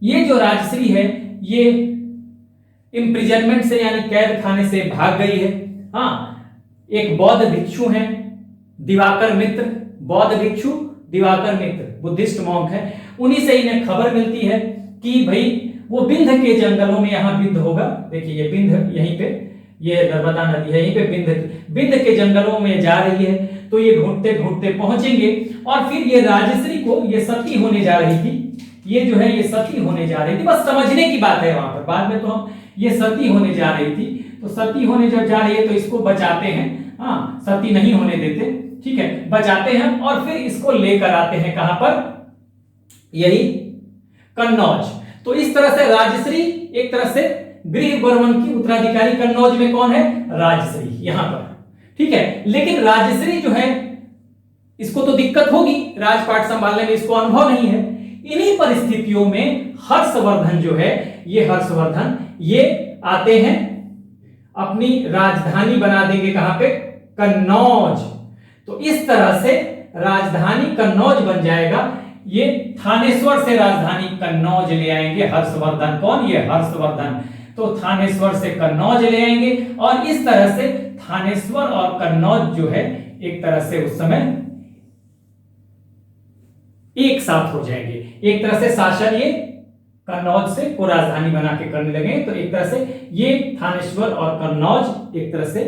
ये जो राजश्री है ये इंप्रिजनमेंट से यानी कैद खाने से भाग गई है। हाँ, एक बौद्ध भिक्षु हैं दिवाकर मित्र, बौद्ध भिक्षु दिवाकर मित्र बुद्धिस्ट मॉन्क है, उन्हीं से इन्हें खबर मिलती है कि भाई वो बिंध के जंगलों में, यहाँ बिंध होगा, देखिए ये बिंध यहीं पे, ये नर्मदा नदी है, यहीं पे बिंध के जंगलों में जा रही है। तो ये ढूंढते ढूंढते पहुंचेंगे और फिर ये राजश्री को, ये सती होने जा रही थी, ये जो है ये सती होने जा रही थी, बस समझने की बात है वहां पर, बाद में तो हम, ये सती होने जा रही थी, तो सती होने जब जा रही है तो इसको बचाते हैं। हाँ, सती नहीं होने देते, ठीक है, बचाते हैं और फिर इसको लेकर आते हैं कहां पर, यही कन्नौज। तो इस तरह से राजश्री एक तरह से गृहवर्मन की उत्तराधिकारी, कन्नौज में कौन है, राजश्री, यहां पर। ठीक है, लेकिन राजश्री जो है इसको तो दिक्कत होगी राजपाट संभालने में, इसको अनुभव नहीं है। इन्हीं परिस्थितियों में हर्षवर्धन जो है, ये हर्षवर्धन ये आते हैं, अपनी राजधानी बना देंगे कहां पे, कन्नौज। तो इस तरह से राजधानी कन्नौज बन जाएगा। ये थानेश्वर से राजधानी कन्नौज ले आएंगे हर्षवर्धन, कौन, ये हर्षवर्धन। तो थानेश्वर से कन्नौज ले आएंगे और इस तरह से थानेश्वर और कन्नौज जो है एक तरह से उस समय एक साथ हो जाएंगे। एक तरह से शासन ये कन्नौज से को राजधानी बना के करने लगे, तो एक तरह से ये थानेश्वर और कन्नौज एक तरह से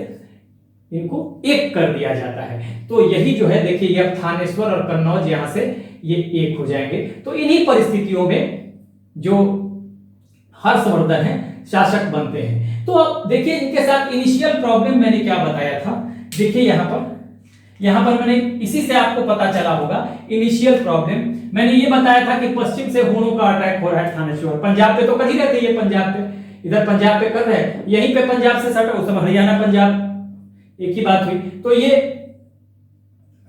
इनको एक कर दिया जाता है। तो यही जो है देखिए, ये अब थानेश्वर और कन्नौज यहां से ये एक हो जाएंगे। तो इन्हीं परिस्थितियों में जो हर्षवर्धन है शासक बनते हैं। तो अब देखिए इनके साथ इनिशियल प्रॉब्लम मैंने क्या बताया था, देखिए यहां पर मैंने इसी से आपको पता चला होगा इनिशियल प्रॉब्लम। मैंने ये बताया था कि पश्चिम से हूणों का अटैक हो रहा है थानेश्वर, पंजाब पे तो कर ही रहते हैं, पंजाब पे, इधर पंजाब पे कर रहे हैं, यहीं पे पंजाब से सटा, उस समय हरियाणा पंजाब एक ही बात हुई। तो ये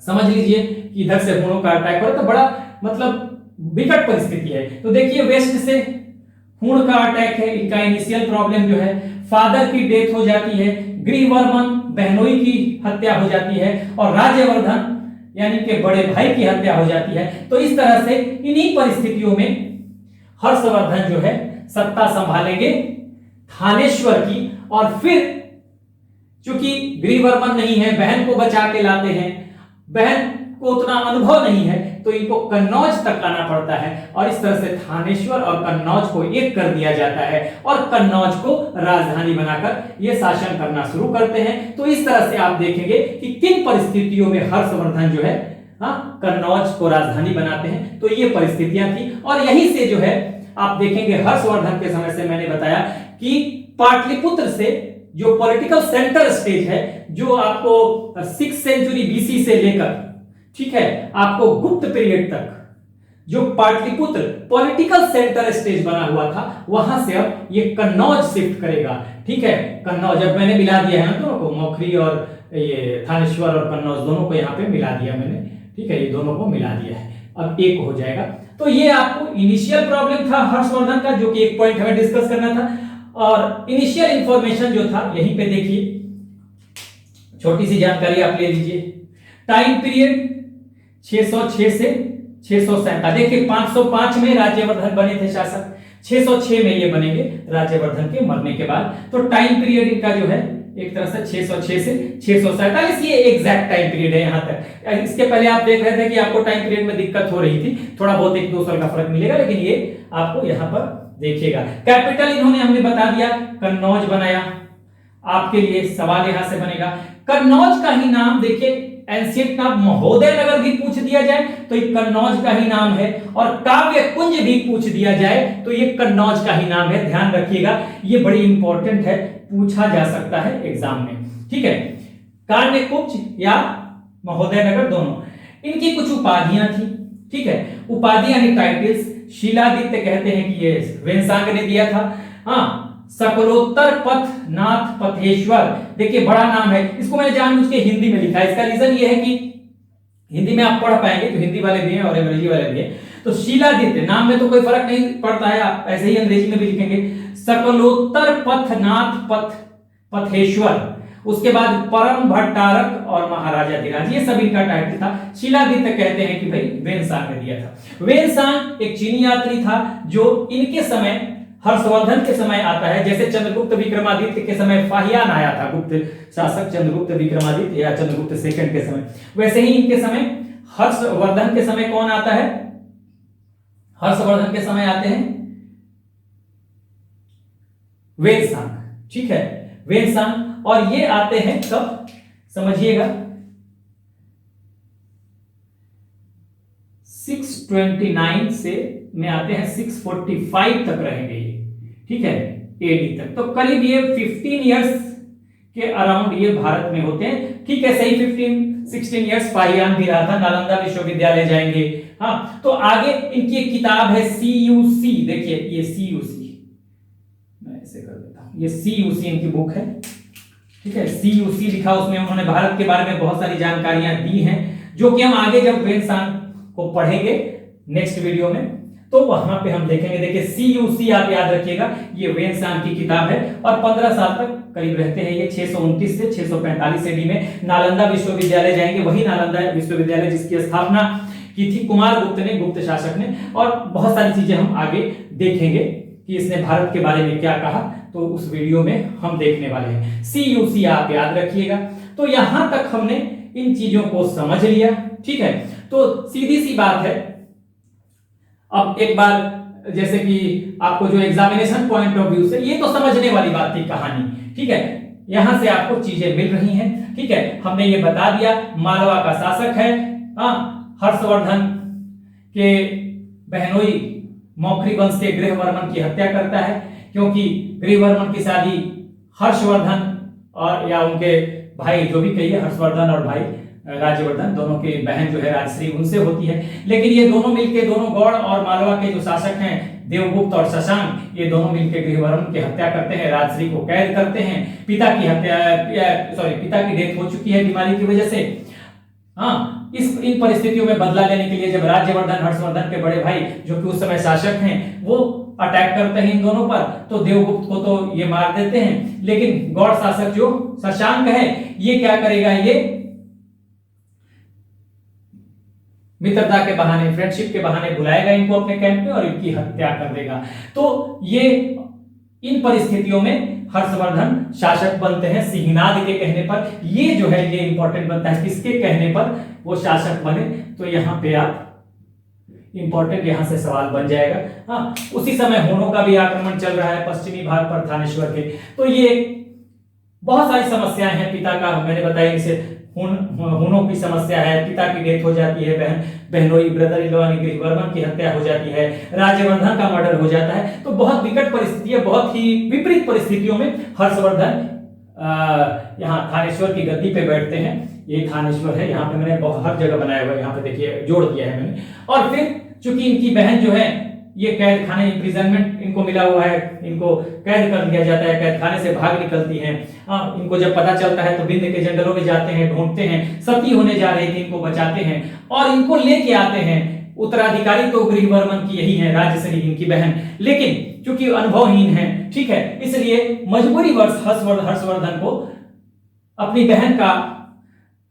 समझ लीजिए कि इधर से हूणों का अटैक हो रहा है, तो बड़ा मतलब विकट परिस्थिति है। तो देखिए वेस्ट से हूण का अटैक है, इनका इनिशियल प्रॉब्लम जो है, फादर की डेथ हो जाती है, गृहवर्मन बहनोई की हत्या हो जाती है और राज्यवर्धन यानी कि बड़े भाई की हत्या हो जाती है। तो इस तरह से इन्हीं परिस्थितियों में हर्षवर्धन जो है सत्ता संभालेंगे थानेश्वर की, और फिर चूंकि गृहवर्मन नहीं है, बहन को बचा के लाते हैं, बहन को उतना अनुभव नहीं है, तो इनको कन्नौज तक आना पड़ता है और इस तरह से थानेश्वर और कन्नौज को एक कर दिया जाता है और कन्नौज को राजधानी बनाकर ये शासन करना शुरू करते हैं। तो इस तरह से आप देखेंगे कि किन परिस्थितियों में हर्षवर्धन जो है कन्नौज को राजधानी बनाते हैं। तो ये परिस्थितियां थी और यहीं से जो है आप देखेंगे हर्षवर्धन के समय से मैंने बताया कि पाटलिपुत्र से जो पॉलिटिकल सेंटर स्टेज है, जो आपको 6th सेंचुरी बीसी से लेकर, ठीक है, आपको गुप्त पीरियड तक जो पाटलिपुत्र पॉलिटिकल सेंटर स्टेज बना हुआ था, वहां से अब ये कन्नौज शिफ्ट करेगा। ठीक है, कन्नौज अब मैंने मिला दिया है दोनों को, मौखरी और ये थानेश्वर और कन्नौज दोनों को यहाँ पे मिला दिया मैंने। ठीक है, ये दोनों को मिला दिया है, अब एक हो जाएगा। तो ये आपको इनिशियल प्रॉब्लम था हर्षवर्धन का, जो कि एक पॉइंट हमें डिस्कस करना था। और इनिशियल इंफॉर्मेशन जो था यहीं पे देखिए, छोटी सी जानकारी आप ले लीजिए। टाइम पीरियड 606 से 607। देखिए 505 में राज्यवर्धन बने थे शासक, 606 में ये बनेंगे राज्यवर्धन के मरने के बाद। तो टाइम पीरियड इनका जो है एक तरह से 606 से 647 ये एग्जैक्ट टाइम पीरियड है यहाँ तक। इसके पहले आप देख रहे थे कि आपको टाइम पीरियड में दिक्कत हो रही थी, थोड़ा बहुत 1-2 साल का फर्क मिलेगा, लेकिन ये आपको यहाँ पर देखिएगा। कैपिटल इन्होंने हमने बता दिया कन्नौज बनाया। आपके लिए सवाल यहां से बनेगा, कन्नौज का ही नाम देखिए एंशिएंट नाम महोदय नगर भी पूछ दिया जाए तो ये कन्नौज का ही नाम है, और काव्य कुंज भी पूछ दिया जाए तो ये कन्नौज का ही नाम है। ध्यान रखिएगा, ये बड़ी इंपॉर्टेंट है, पूछा जा सकता है एग्जाम में, ठीक है। काव्य कुंज या महोदय नगर दोनों, इनकी कुछ उपाधियां थी, ठीक है। उपाधि यानी टाइटल्स, शीलादित्य कहते हैं कि ये वेनसांग ने दिया था। हाँ, सकलोत्तर पथ नाथ पथेश्वर, देखिए बड़ा नाम है, इसको मैंने जानबूझ के हिंदी में लिखा है। इसका रीजन ये है कि हिंदी में आप पढ़ पाएंगे, तो हिंदी वाले भी हैं और अंग्रेजी वाले भी हैं। तो शीलादित्य नाम में तो कोई फर्क नहीं पड़ता है, आप ऐसे ही अंग्रेजी में भी लिखेंगे। सकलोत्तर पथ नाथ पथेश्वर, उसके बाद परम भट्टारक और महाराजा धीराज, ये सब इनका टाइटल था। शीलादित्य कहते हैं कि भाई वेनसांग ने दिया था। वेनसांग एक चीनी यात्री था जो इनके समय हर्षवर्धन के समय आता है। जैसे चंद्रगुप्त विक्रमादित्य के समय फाहियान आया था, गुप्त शासक चंद्रगुप्त विक्रमादित्य या चंद्रगुप्त सेकंड के समय, वैसे ही इनके समय हर्षवर्धन के समय कौन आता है? हर्षवर्धन के समय आते हैं वेनसांग, ठीक है, वेनसांग। और ये आते हैं कब, समझिएगा, 629 से में आते हैं 645 तक रहेंगे ये, ठीक है, एडी तक। तो करीब ये 15 इयर्स के अराउंड ये भारत में होते हैं, ठीक है, सही। 16 इयर्स फाहियान भी रहा था, नालंदा विश्वविद्यालय जाएंगे। हाँ, तो आगे इनकी एक किताब है CUC, देखिए ये CUC, मैं ऐसे कर देता हूं, ये CUC इनकी बुक है, ठीक है, CUC लिखा, उसमें उन्होंने भारत के बारे में बहुत सारी जानकारियां दी हैं, जो कि हम आगे जब वेनसांग को पढ़ेंगे नेक्स्ट वीडियो में तो वहां पे हम देखेंगे। देखिए CUC आप याद रखिएगा, ये वेनसांग की किताब है, और 15 साल तक करीब रहते हैं ये। 629 से 645 एडी में नालंदा विश्वविद्यालय जाएंगे, वही नालंदा विश्वविद्यालय जिसकी स्थापना की थी कुमार गुप्त ने, गुप्त शासक ने। और बहुत सारी चीजें हम आगे देखेंगे कि इसने भारत के बारे में क्या कहा, तो उस वीडियो में हम देखने वाले हैं। CUC आप याद रखिएगा। तो यहां तक हमने इन चीजों को समझ लिया, ठीक है। तो सीधी सी बात है, अब एक बार जैसे कि आपको जो एग्जामिनेशन पॉइंट ऑफ व्यू से ये तो समझने वाली बात थी कहानी, ठीक है, यहां से आपको चीजें मिल रही हैं, ठीक है। हमने ये बता दिया मालवा का शासक है, हर्षवर्धन के बहनोई मौखरी वंश के गृहवर्मन की हत्या करता है, क्योंकि गृहवर्मन की शादी हर्षवर्धन और या उनके भाई जो भी कहिए, हर्षवर्धन और भाई राज्यवर्धन, दोनों की बहन जो है राजश्री, उनसे होती है। लेकिन ये दोनों मिलके, दोनों गौड़ और मालवा के जो शासक हैं देवगुप्त और शशांक, ये दोनों मिलकर गृहवर्मन की हत्या करते हैं, राजश्री को कैद करते हैं। पिता की डेथ हो चुकी है बीमारी की वजह से। हाँ, इन परिस्थितियों में बदला लेने के लिए जब राज्यवर्धन हर्षवर्धन के बड़े भाई जो कि उस समय शासक हैं वो अटैक करते हैं इन दोनों पर, तो देवगुप्त को तो ये मार देते हैं, लेकिन गौड़ शासक जो शशांक है ये क्या करेगा, ये मित्रता के बहाने, फ्रेंडशिप के बहाने बुलाएगा इनको अपने कैंप में और इनकी हत्या कर देगा। तो ये इन परिस्थितियों में हर्षवर्धन शासक बनते हैं सिंहनाद के कहने पर। ये जो है ये इंपॉर्टेंट बनता है, किसके कहने पर वो शासक बने, तो यहाँ पे आप इंपॉर्टेंट यहां से सवाल बन जाएगा। हाँ, उसी समय हुनों का भी आक्रमण चल रहा है पश्चिमी भाग पर थानेश्वर के। तो ये बहुत सारी समस्याएं हैं। पिता का मैंने बताया, इनसे हुनों की समस्या है, पिता की डेथ हो जाती है, बहनोई ब्रदर इन लॉ गृहवर्मन की हत्या हो जाती है, राज्यवर्धन का मर्डर हो जाता है। तो बहुत विकट परिस्थिति है, बहुत ही विपरीत परिस्थितियों में हर्षवर्धन यहाँ थानेश्वर की गद्दी पे बैठते हैं। ये थानेश्वर है, यहाँ पे मैंने बहुत हर जगह बनाया हुआ है, यहाँ पे देखिए जोड़ दिया है मैंने। और फिर चूंकि इनकी बहन जो है ये कैद खाने इम्प्रिजनमेंट इनको मिला हुआ है, इनको कैद कर दिया जाता है, कैद खाने से भाग निकलती हैं। इनको जब पता चलता है तो विंध्य के जंगलों में जाते हैं, ढूंढते हैं, सती होने जा रही थी, इनको बचाते हैं और इनको लेके आते हैं। उत्तराधिकारी तो गृहवर्मन की यही है, राजश्री इनकी बहन, लेकिन चूंकि अनुभवहीन है, ठीक है, इसलिए मजबूरी वर्ष हर्षवर्धन को अपनी बहन का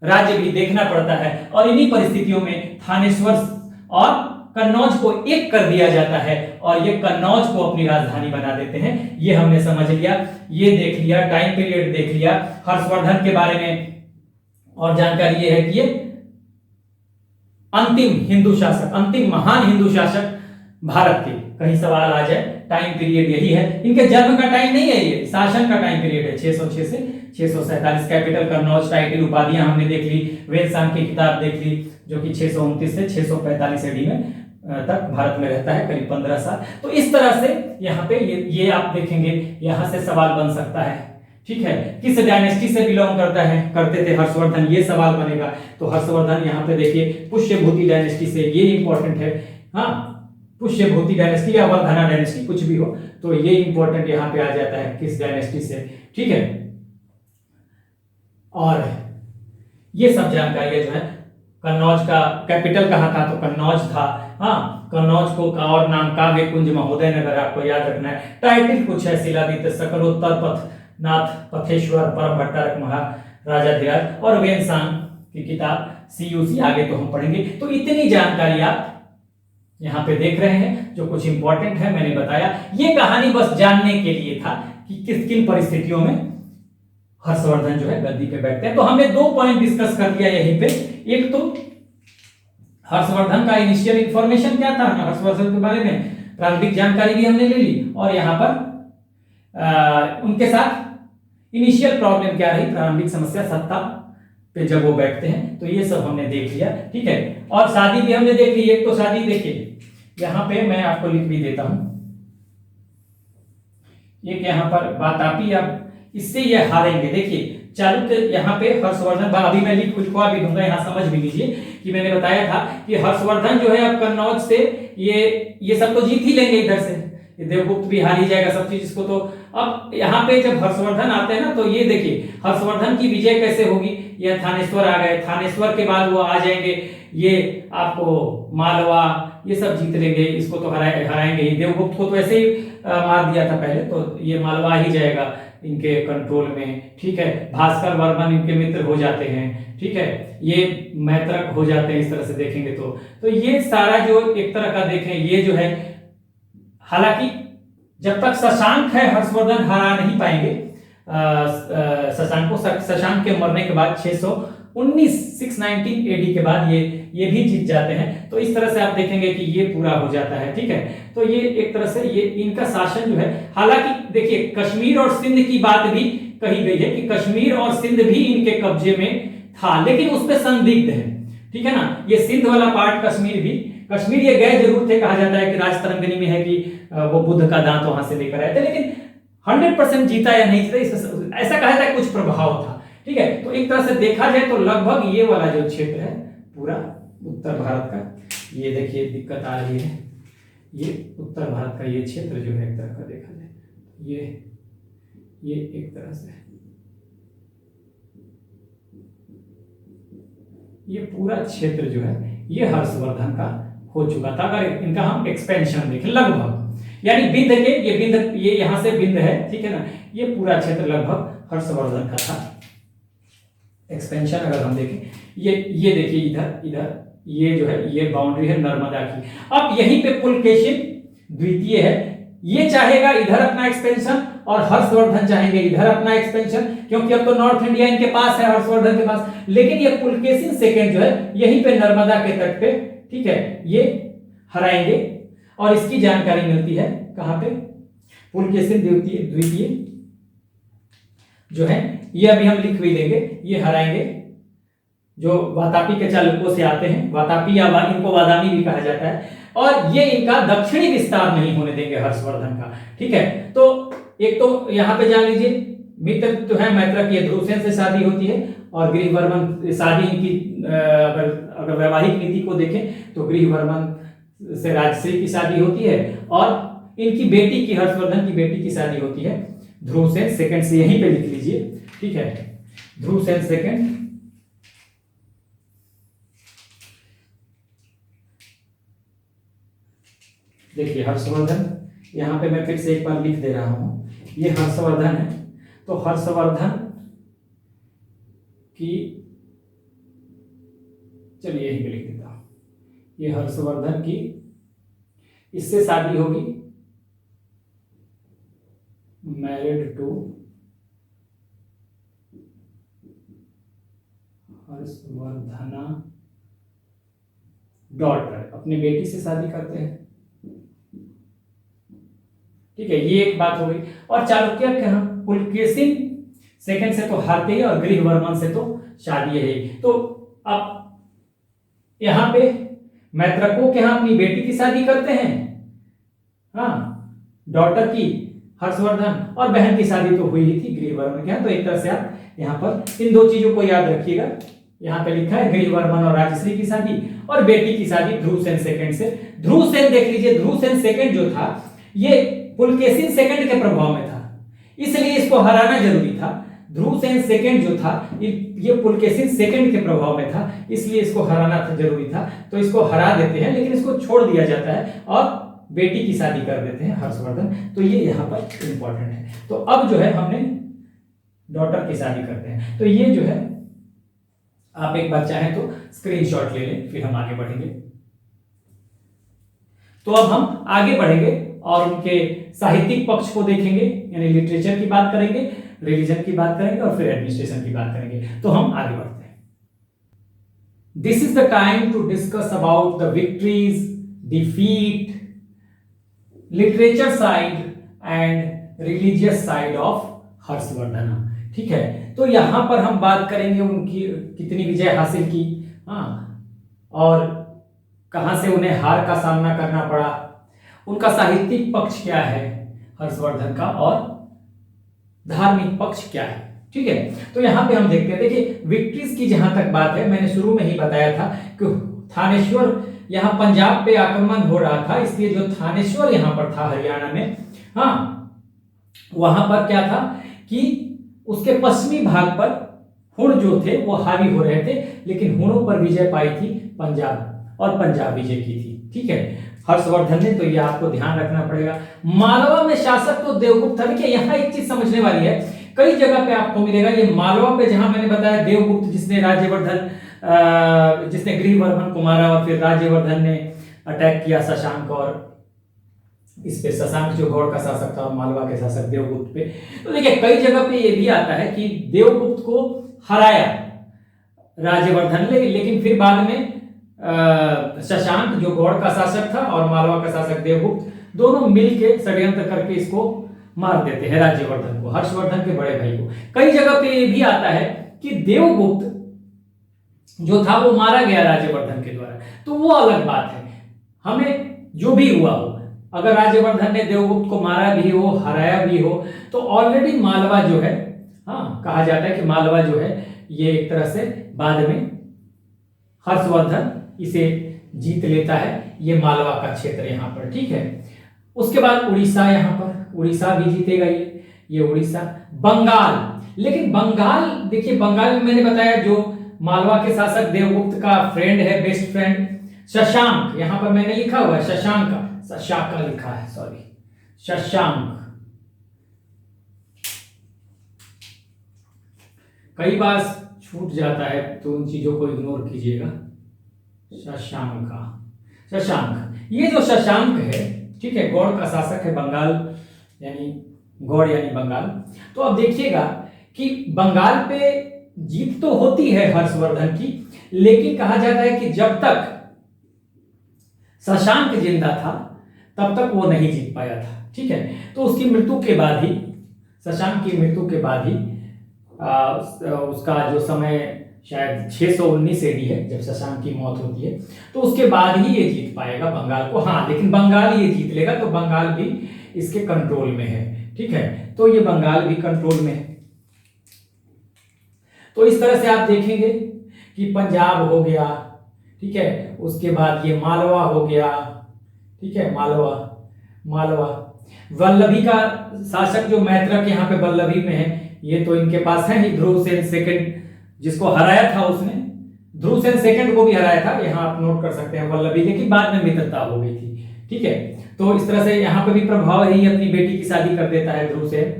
राज्य भी देखना पड़ता है। और इन्हीं परिस्थितियों में थानेश्वर और कन्नौज को एक कर दिया जाता है और ये कन्नौज को अपनी राजधानी बना देते हैं। ये हमने समझ लिया, ये देख लिया, टाइम पीरियड देख लिया। हर्षवर्धन के बारे में और जानकारी ये है कि ये अंतिम हिंदू शासक, अंतिम महान हिंदू शासक भारत के, कहीं सवाल आ जाए, टाइम पीरियड यही है। इनके जन्म का टाइम नहीं है, ये शासन का टाइम पीरियड है, 606 से 647। कैपिटल कन्नौज, टाइटल उपाधियां हमने देख ली, वेदसांग की किताब देख ली जो कि 629 से 645 एडी में तक भारत में रहता है, करीब 15 साल। तो इस तरह से यहाँ पे ये आप देखेंगे, यहाँ से सवाल बन सकता है, ठीक है। किस डायनेस्टी से बिलोंग करते थे हर्षवर्धन, ये सवाल बनेगा। तो हर्षवर्धन यहाँ पे देखिए पुष्यभूति डायनेस्टी से, ये इंपॉर्टेंट है, हाँ, पुष्यभूति डायनेस्टी या वर्धना डायनेस्टी कुछ भी हो, तो ये इंपॉर्टेंट यहाँ पे आ जाता है, किस डायनेस्टी से, ठीक है। और ये सब जानकारियां जो है, कन्नौज का कैपिटल कहाँ था, तो कन्नौज था, हाँ, कन्नौज को का और नाम काव्य कुंज महोदय नगर, आपको याद रखना है। टाइटल कुछ है, शिलादित्य, सकलोत्तर पथनाथ, पथेश्वर, परम भट्टारक महाराजाधिराज और वेनसांग की किताब CUC, आगे तो हम पढ़ेंगे। तो इतनी जानकारी आप यहाँ पे देख रहे हैं, जो कुछ इंपॉर्टेंट है मैंने बताया। ये कहानी बस जानने के लिए था कि किस किन परिस्थितियों में हर्षवर्धन जो है गद्दी पे बैठते हैं। तो हमने 2 पॉइंट डिस्कस कर दिया यहीं पे। एक तो हर्षवर्धन का इनिशियल इंफॉर्मेशन क्या था, हर्षवर्धन के बारे में प्रारंभिक जानकारी भी हमने ले ली, और यहाँ पर उनके साथ इनिशियल प्रॉब्लम क्या रही, प्रारंभिक समस्या सत्ता पे जब वो बैठते हैं, तो ये सब हमने देख लिया, ठीक है। और शादी भी हमने देख ली। एक तो शादी देखिए, यहां पे मैं आपको लिख भी देता हूं, एक यहां पर वातापी, अब इससे ये हारेंगे। देखिए चालुक्य, यहाँ पे हर्षवर्धन, अभी मैं लिखवा भी दूंगा, यहाँ समझ भी लीजिए कि मैंने बताया था कि हर्षवर्धन जो है अब कन्नौज से ये सब तो जीत ही लेंगे, इधर से देवगुप्त भी हार ही जाएगा सब चीज इसको। तो अब यहाँ पे जब हर्षवर्धन आते हैं ना, तो ये देखिए हर्षवर्धन की विजय कैसे होगी। ये थानेश्वर आ गए, थानेश्वर के बाद वो आ जाएंगे, ये आपको मालवा, ये सब जीत लेंगे, इसको तो हराएंगे ही। देवगुप्त को तो ऐसे ही मार दिया था पहले, तो ये मालवा ही जाएगा इनके कंट्रोल में, ठीक है। भास्कर वर्मन इनके मित्र हो जाते हैं, ठीक है। ये मैत्रक हो जाते हैं, इस तरह से देखेंगे तो ये सारा जो एक तरह का देखें, ये जो है, हालांकि जब तक शशांक है हर्षवर्धन हरा नहीं पाएंगे शशांक के मरने के बाद 619 एडी के बाद ये भी जीत जाते हैं। तो इस तरह से आप देखेंगे कि ये पूरा हो जाता है, ठीक है। तो ये एक तरह से ये इनका शासन जो है, हालांकि देखिए कश्मीर और सिंध की बात भी कही गई है कि कश्मीर और सिंध भी इनके कब्जे में था, लेकिन उस पर संदिग्ध है, ठीक है ना। ये सिंध वाला पार्ट कश्मीर ये गए जरूर थे, कहा जाता है कि राजतरंगिणी में है कि वो बुद्ध का दांत वहां से लेकर आए थे, लेकिन 100% जीता या नहीं जीता ऐसा कहा जाता है, कुछ प्रभाव था, ठीक है। तो एक तरह से देखा जाए तो लगभग ये वाला जो क्षेत्र है पूरा उत्तर भारत का, ये देखिए दिक्कत आ रही है, ये उत्तर भारत का ये क्षेत्र जो है एक तरह का देखा जाए, ये एक तरह से ये पूरा क्षेत्र जो है ये हर्षवर्धन का हो चुका था। अगर इनका हम एक्सपेंशन देखें लगभग, यानी बिंद के ये यहां से बिंद है, ठीक है ना, ये पूरा क्षेत्र लगभग हर्षवर्धन का था। एक्सपेंशन अगर हम देखें, ये देखिए इधर ये जो है ये बाउंड्री है नर्मदा की। अब यहीं पे पुलकेशिन द्वितीय है, ये चाहेगा इधर अपना एक्सपेंशन और हर्षवर्धन चाहेंगे इधर अपना एक्सपेंशन, क्योंकि अब तो नॉर्थ इंडिया इनके पास है हर्षवर्धन के पास। लेकिन ये पुलकेशिन सेकंड जो है यहीं पे नर्मदा के तट पे, ठीक है, ये हराएंगे। और इसकी जानकारी मिलती है कहां पे, पुलकेशिन द्वितीय जो है ये अभी हम लिख भी देंगे, ये हराएंगे, जो वातापी के चालुक्यों से आते हैं, वातापी या इनको वादामी भी कहा जाता है, और ये इनका दक्षिणी विस्तार नहीं होने देंगे हर्षवर्धन का, ठीक है। तो एक तो यहां पे जान लीजिए मित्र तो है मैत्रक, ये ध्रुवसेन से शादी होती है, और गृहवर्मन शादी इनकी अगर वैवाहिक नीति को देखें तो गृहवर्मन से राजश्री की शादी होती है, और इनकी बेटी की, हर्षवर्धन की बेटी की शादी होती है ध्रुवसेन सेकंड से, यहीं पे लिख लीजिए, ठीक है, ध्रुवसेन सेकंड। देखिए हर्षवर्धन, यहां पे मैं फिर से एक बार लिख दे रहा हूं, ये हर्षवर्धन है, तो हर्षवर्धन की, चलिए यहीं पे लिख देता हूं, ये हर्षवर्धन की इससे शादी होगी, मैरिड टू हर्षवर्धना डॉटर, अपनी बेटी से शादी करते हैं। ठीक है, ये एक बात हो गई। और चालुक्य के यहाँ पुलकेशिन सेकंड से तो हारते ही और गृहवर्मन से तो शादी है। तो अब यहां पे मैत्रकों के यहाँ अपनी बेटी की शादी करते हैं, हाँ, डॉटर की हर्षवर्धन, और बहन की शादी तो हुई ही थी गृहवर्मन के यहाँ। तो एक तरह से आप यहाँ पर इन दो चीजों को याद रखिएगा। यहाँ पे लिखा है गृहवर्मन और राजश्री की शादी, और बेटी की शादी ध्रुवसेन सेकंड से। ध्रुवसेन देख लीजिए, ध्रुवसेन सेकंड जो था ये पुलकेशिन सेकंड के प्रभाव में था, इसलिए इसको हराना जरूरी था। ध्रुवसेन सेकंड जो था ये पुलकेशिन सेकंड के प्रभाव में था, इसलिए इसको हराना था, जरूरी था। तो इसको हरा देते हैं, लेकिन इसको छोड़ दिया जाता है और बेटी की शादी कर देते हैं हर्षवर्धन। तो ये यहाँ पर इंपॉर्टेंट है। तो अब जो है हमने डॉटर की शादी करते हैं। तो ये जो है आप एक बार चाहें तो स्क्रीनशॉट ले लें, फिर हम आगे बढ़ेंगे। तो अब हम आगे बढ़ेंगे और उनके साहित्यिक पक्ष को देखेंगे, यानी लिटरेचर की बात करेंगे, रिलीजन की बात करेंगे और फिर एडमिनिस्ट्रेशन की बात करेंगे। तो हम आगे बढ़ते हैं। This is the time to discuss about the victories, defeat, literature side and religious side of Harshavardhan. ठीक है, तो यहां पर हम बात करेंगे उनकी कितनी विजय हासिल की, हाँ, और कहां से उन्हें हार का सामना करना पड़ा, उनका साहित्यिक पक्ष क्या है हर्षवर्धन का, और धार्मिक पक्ष क्या है। ठीक है, तो यहां पे हम देखते हैं, देखिए विक्ट्रीज की जहां तक बात है, मैंने शुरू में ही बताया था कि थानेश्वर यहां पंजाब पे आक्रमण हो रहा था, इसलिए जो थानेश्वर यहां पर था हरियाणा में, हाँ, वहां पर क्या था कि उसके पश्चिमी भाग पर हुण जो थे वो हावी हो रहे थे, लेकिन हुणों पर विजय पाई थी पंजाब, और पंजाब विजय की थी। ठीक है, हर्षवर्धन ने, तो ये आपको ध्यान रखना पड़ेगा। मालवा में शासक तो देवगुप्त था। देखिए यहाँ एक चीज समझने वाली है, कई जगह पे आपको मिलेगा ये मालवा पे, जहां मैंने बताया देवगुप्त जिसने राज्यवर्धन जिसने गृहवर्मन को मारा, और फिर राज्यवर्धन ने अटैक किया शशांक और इस पे, शशांक जो गौड़ का शासक था और मालवा के शासक देवगुप्त पे। तो देखिए कई जगह पे ये भी आता है कि देवगुप्त को हराया राज्यवर्धन ने, लेकिन फिर बाद में शशांक जो गौड़ का शासक था और मालवा का शासक देवगुप्त, दोनों मिलके षड्यंत्र करके इसको मार देते हैं राज्यवर्धन को, हर्षवर्धन के बड़े भाई को। कई जगह पे ये भी आता है कि देवगुप्त जो था वो मारा गया राज्यवर्धन के द्वारा, तो वो अलग बात है। हमें जो भी हुआ हो, अगर राज्यवर्धन ने देवगुप्त को मारा भी हो, हराया भी हो, तो ऑलरेडी मालवा जो है, हाँ, कहा जाता है कि मालवा जो है ये एक तरह से बाद में हर्षवर्धन इसे जीत लेता है, ये मालवा का क्षेत्र यहाँ पर। ठीक है, उसके बाद उड़ीसा, यहाँ पर उड़ीसा भी जीतेगा ये उड़ीसा। बंगाल, लेकिन बंगाल देखिए, बंगाल में मैंने बताया जो मालवा के शासक देवगुप्त का फ्रेंड है, बेस्ट फ्रेंड शशांक, यहां पर मैंने लिखा हुआ है शशांक लिखा है, सॉरी, शशांक। कई बार छूट जाता है तो उन चीजों को इग्नोर कीजिएगा। शशांक, ये जो शशांक है, ठीक है, गौड़ का शासक है, बंगाल यानी गौड़ यानी बंगाल। तो अब देखिएगा कि बंगाल पे जीत तो होती है हर्षवर्धन की, लेकिन कहा जाता है कि जब तक शशांक जिंदा था तब तक वो नहीं जीत पाया था। ठीक है, तो उसकी मृत्यु के बाद ही, शशांक की मृत्यु के बाद ही उसका जो समय शायद 619 एडी है जब शशांक की मौत होती है, तो उसके बाद ही ये जीत पाएगा बंगाल को। हाँ, लेकिन बंगाल ये जीत लेगा, तो बंगाल भी इसके कंट्रोल में है। ठीक है, तो ये बंगाल भी कंट्रोल में है। तो इस तरह से आप देखेंगे कि पंजाब हो गया, ठीक है, उसके बाद ये मालवा हो गया, ठीक है, मालवा वल्लभी का शासक जो मैत्रक यहाँ पे वल्लभी में है, ये तो इनके पास है ही। ध्रुवसेन सेकंड जिसको हराया था, उसने ध्रुवसेन सेकंड को भी हराया था, यहाँ आप नोट कर सकते हैं वल्लभी, लेकिन बाद में मित्रता हो गई थी। ठीक है, तो इस तरह से यहाँ पे भी प्रभाव है, अपनी बेटी की शादी कर देता है ध्रुवसेन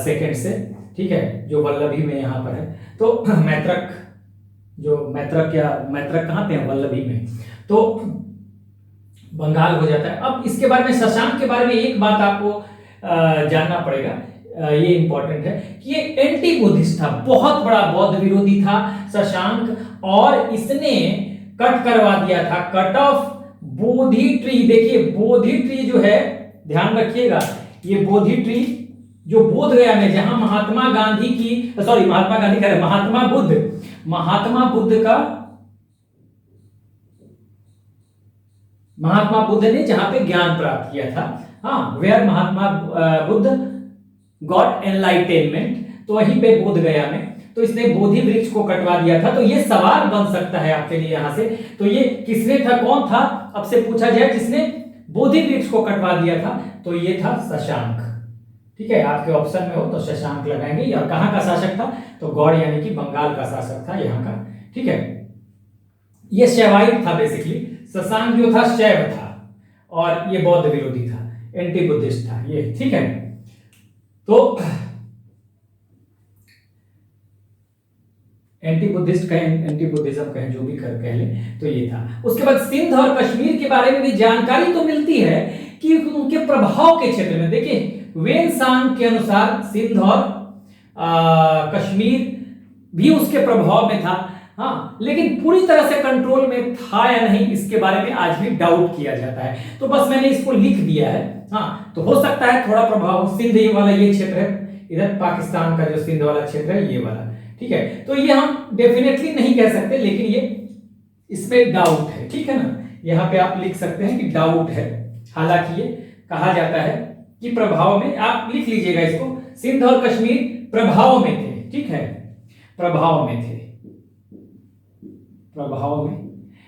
सेकंड से। ठीक है, जो वल्लभी में यहाँ पर है। तो मैत्रक कहाँ पे है, वल्लभी में। तो बंगाल हो जाता है। अब इसके बारे में, शशांक के बारे में एक बात आपको जानना पड़ेगा, ये इंपॉर्टेंट है कि ये एंटी बुद्धिस्ट था, बहुत बड़ा बौद्ध विरोधी था शशांक, और इसने कट करवा दिया था, कट ऑफ बोधि ट्री। देखिए बोधि ट्री जो है, ध्यान रखिएगा, ये बोधि ट्री जो बोध गया में, जहां महात्मा गांधी की, सॉरी महात्मा गांधी कह रहे, महात्मा बुद्ध ने जहां पे ज्ञान प्राप्त किया था, हाँ, where Mahatma Buddha got enlightenment, तो वहीं पे बोध गया में, तो इसने बोधि वृक्ष को कटवा दिया था। तो ये सवाल बन सकता है आपके लिए यहां से, तो ये किसने था, कौन था, अब से पूछा जाए जिसने बोधि वृक्ष को कटवा दिया था, तो ये था शशांक। ठीक है, आपके ऑप्शन में हो तो शशांक लगाएंगे। और कहां का शासक था, तो गौड़ यानी कि बंगाल का शासक था यहाँ का। ठीक है, ये शैवाइट था बेसिकली, शशांक जो था शैव था, और ये बौद्ध विरोधी था, एंटी बुद्धिस्ट था ये। ठीक है, तो एंटी बुद्धिस्ट कहें, एंटी बुद्धिज्म कहें, जो भी कह ले, तो ये था। उसके बाद सिंध और कश्मीर के बारे में भी जानकारी तो मिलती है कि उनके प्रभाव के क्षेत्र में, देखिए वेनसांग के अनुसार सिंध और कश्मीर भी उसके प्रभाव में था, हाँ, लेकिन पूरी तरह से कंट्रोल में था या नहीं, इसके बारे में आज भी डाउट किया जाता है। तो बस मैंने इसको लिख दिया है, हाँ, तो हो सकता है थोड़ा प्रभाव, सिंध ये वाला ये क्षेत्र है, इधर पाकिस्तान का जो सिंध वाला क्षेत्र है ये वाला। ठीक है, तो ये हम डेफिनेटली नहीं कह सकते, लेकिन ये इसमें डाउट है। ठीक है ना, यहाँ पे आप लिख सकते हैं कि डाउट है, हालांकि ये कहा जाता है कि प्रभाव में, आप लिख लीजिएगा इसको, सिंध और कश्मीर प्रभाव में थे। ठीक है, प्रभाव में थे, प्रभाव में,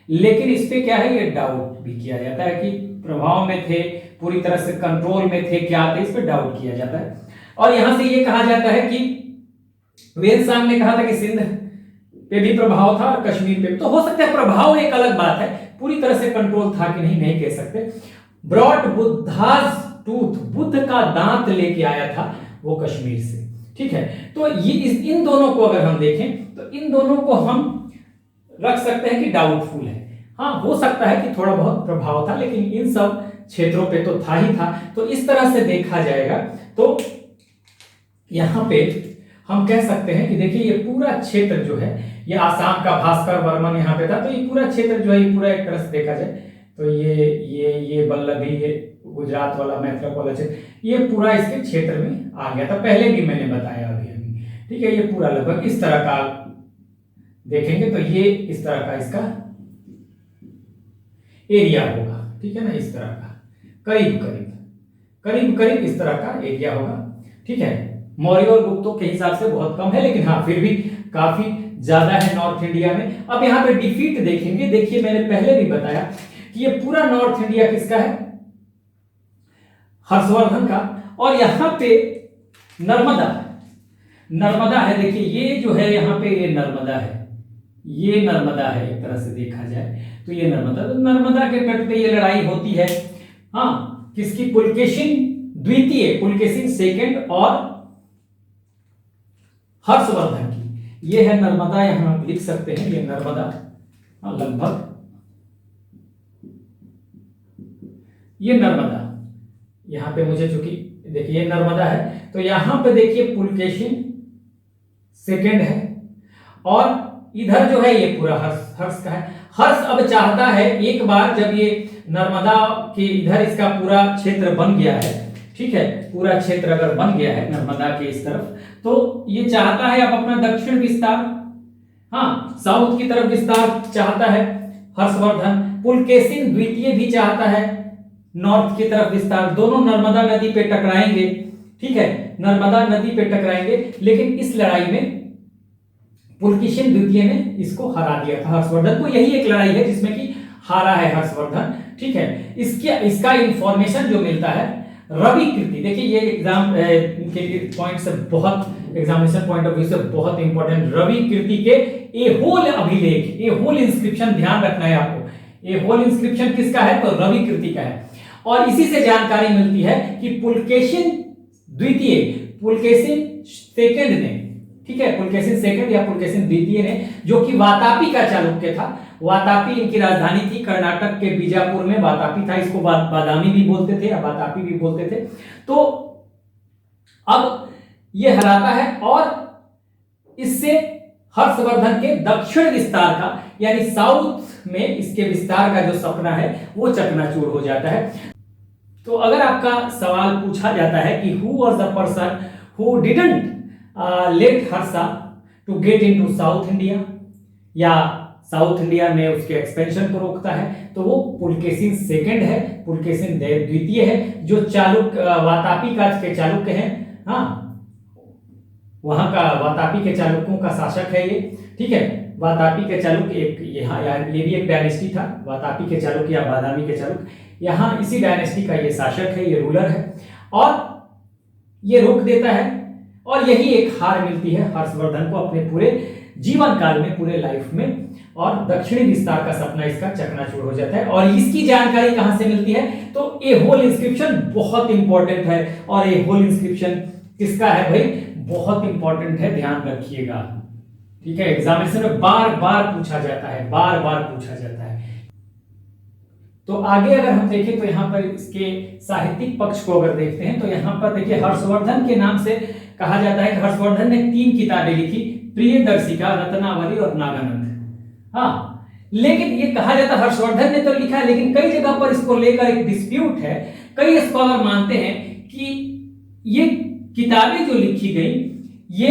लेकिन इस पे क्या है, ये डाउट भी किया जाता है कि प्रभाव में थे, पूरी तरह से कंट्रोल में थे, क्या थे, इस पे डाउट किया जाता है। और यहां से ये कहा जाता है कि वेनसांग ने कहा था कि सिंध पे भी प्रभाव था और कश्मीर पे, तो हो सकता है प्रभाव एक अलग बात है, पूरी तरह से कंट्रोल था कि नहीं, नहीं कह सकते। ब्रॉट बुद्धास टूथ, बुद्ध का दांत लेके आया था वो कश्मीर से। ठीक है, तो ये इन दोनों को अगर हम देखें तो इन दोनों को हम रख सकते हैं कि डाउटफुल है। हाँ, हो सकता है कि थोड़ा बहुत प्रभाव था, लेकिन इन सब क्षेत्रों पे तो था ही था। तो इस तरह से देखा जाएगा तो यहां पे हम कह सकते हैं कि देखिए ये पूरा क्षेत्र जो है, ये आसाम का भास्कर वर्मन यहाँ पे था, तो ये पूरा क्षेत्र जो है, ये पूरा एक तरह से देखा जाए तो ये बल्लभी, ये गुजरात वाला, मैत्रक वाला क्षेत्र, ये पूरा इसके क्षेत्र में आ गया था, पहले भी मैंने बताया अभी अभी। ठीक है, ये पूरा लगभग इस तरह का देखेंगे तो ये इस तरह का इसका एरिया होगा। ठीक है ना, इस तरह का करीब करीब इस तरह का एरिया होगा। ठीक है, मौर्य और गुप्तों के हिसाब से बहुत कम है, लेकिन हाँ फिर भी काफी ज्यादा है नॉर्थ इंडिया में। अब यहाँ पे डिफीट देखेंगे, देखिए मैंने पहले भी बताया कि ये पूरा नॉर्थ इंडिया किसका है, हर्षवर्धन का, और यहाँ पे नर्मदा है। देखिए ये जो है यहाँ पे ये नर्मदा है, ये नर्मदा है, एक तरह से देखा जाए तो ये नर्मदा के तट पे ये लड़ाई होती है। हाँ, किसकी, पुलकेशिन द्वितीय, पुलकेशिन सेकंड और हर्षवर्धन की, ये है नर्मदा, यहां लिख सकते हैं ये नर्मदा, लगभग ये नर्मदा, यहां पे मुझे चूंकि देखिए ये नर्मदा है, तो यहां पे देखिए पुलकेशिन सेकंड है, और इधर जो है ये पूरा हर्ष का है। हर्ष अब चाहता है, एक बार जब ये नर्मदा के इधर इसका पूरा क्षेत्र बन गया है, ठीक है, पूरा क्षेत्र अगर बन गया है नर्मदा के इस तरफ, तो ये चाहता है अब अपना दक्षिण विस्तार, हाँ, साउथ की तरफ विस्तार चाहता है हर्षवर्धन। पुलकेशिन द्वितीय भी चाहता है नॉर्थ की तरफ विस्तार, दोनों नर्मदा नदी पे टकराएंगे। ठीक है, नर्मदा नदी पे टकराएंगे, लेकिन इस लड़ाई में पुलकेशिन द्वितीय ने इसको हरा दिया था हर्षवर्धन को। यही एक लड़ाई है जिसमें कि हारा है हर्षवर्धन। ठीक है, इसका इंफॉर्मेशन जो मिलता है रवि कृति, देखिए ये एग्जाम के पॉइंट से, बहुत एग्जामिनेशन पॉइंट ऑफ व्यू से बहुत इंपॉर्टेंट, रवि कृति के ए होल अभिलेख, ए होल इंस्क्रिप्शन, ध्यान रखना है आपको, ए होल इंस्क्रिप्शन किसका है, तो रवि कृति का है। और इसी से जानकारी मिलती है कि पुलकेशिन द्वितीय, पुलकेशिन सेकंड ने, ठीक है, पुलकेशिन सेकंड या पुलकेशिन द्वितीय ने, जो कि वातापी का चालुक्य था। वातापी इनकी राजधानी थी, कर्नाटक के बीजापुर में वातापी था। इसको बादामी भी बोलते थे या वातापी भी बोलते थे। तो अब ये हराता है और इससे हर्षवर्धन के दक्षिण विस्तार का यानी साउथ में इसके विस्तार का जो सपना है वो चकनाचूर हो जाता है। तो अगर आपका सवाल पूछा जाता है कि who was the person who didn't let Harsha to get into South India या साउथ इंडिया में उसके एक्सपेंशन को रोकता है, तो वो पुलकेशिन सेकंड है, पुलकेशिन द्वितीय है, जो चालुक्य वातापी का के चालुक्य है। हाँ, वहां का वातापी के चालुक्यों का शासक है ये, ठीक है। वातापी के चालुक्य एक यहाँ ये भी एक डायनेस्टी था, वातापी के चालुक्य या बादामी के चालुक्य, यहाँ इसी डायनेस्टी का ये शासक है, ये रूलर है और ये रोक देता है। और यही एक हार मिलती है हर्षवर्धन को अपने पूरे जीवन काल में, पूरे लाइफ में, और दक्षिणी विस्तार का सपना इसका चकनाचूर हो जाता है। और इसकी जानकारी कहां से मिलती है, तो ए होल इंस्क्रिप्शन बहुत इंपॉर्टेंट है। और ये होल इंस्क्रिप्शन किसका है भाई, बहुत इंपॉर्टेंट है, ध्यान रखिएगा, ठीक है। एग्जामिनेशन में बार बार पूछा जाता है, बार बार पूछा जाता है। तो आगे अगर हम देखें तो यहाँ पर इसके साहित्यिक पक्ष को अगर देखते हैं तो यहाँ पर देखिए हर्षवर्धन के नाम से कहा जाता है कि हर्षवर्धन ने 3 किताबें लिखी, प्रियदर्शिका, रत्नावली और नागानंद। हाँ, लेकिन ये कहा जाता है हर्षवर्धन ने तो लिखा है, लेकिन कई जगह पर इसको लेकर एक डिस्प्यूट है। कई स्कॉलर मानते हैं कि ये किताबें जो लिखी गई, ये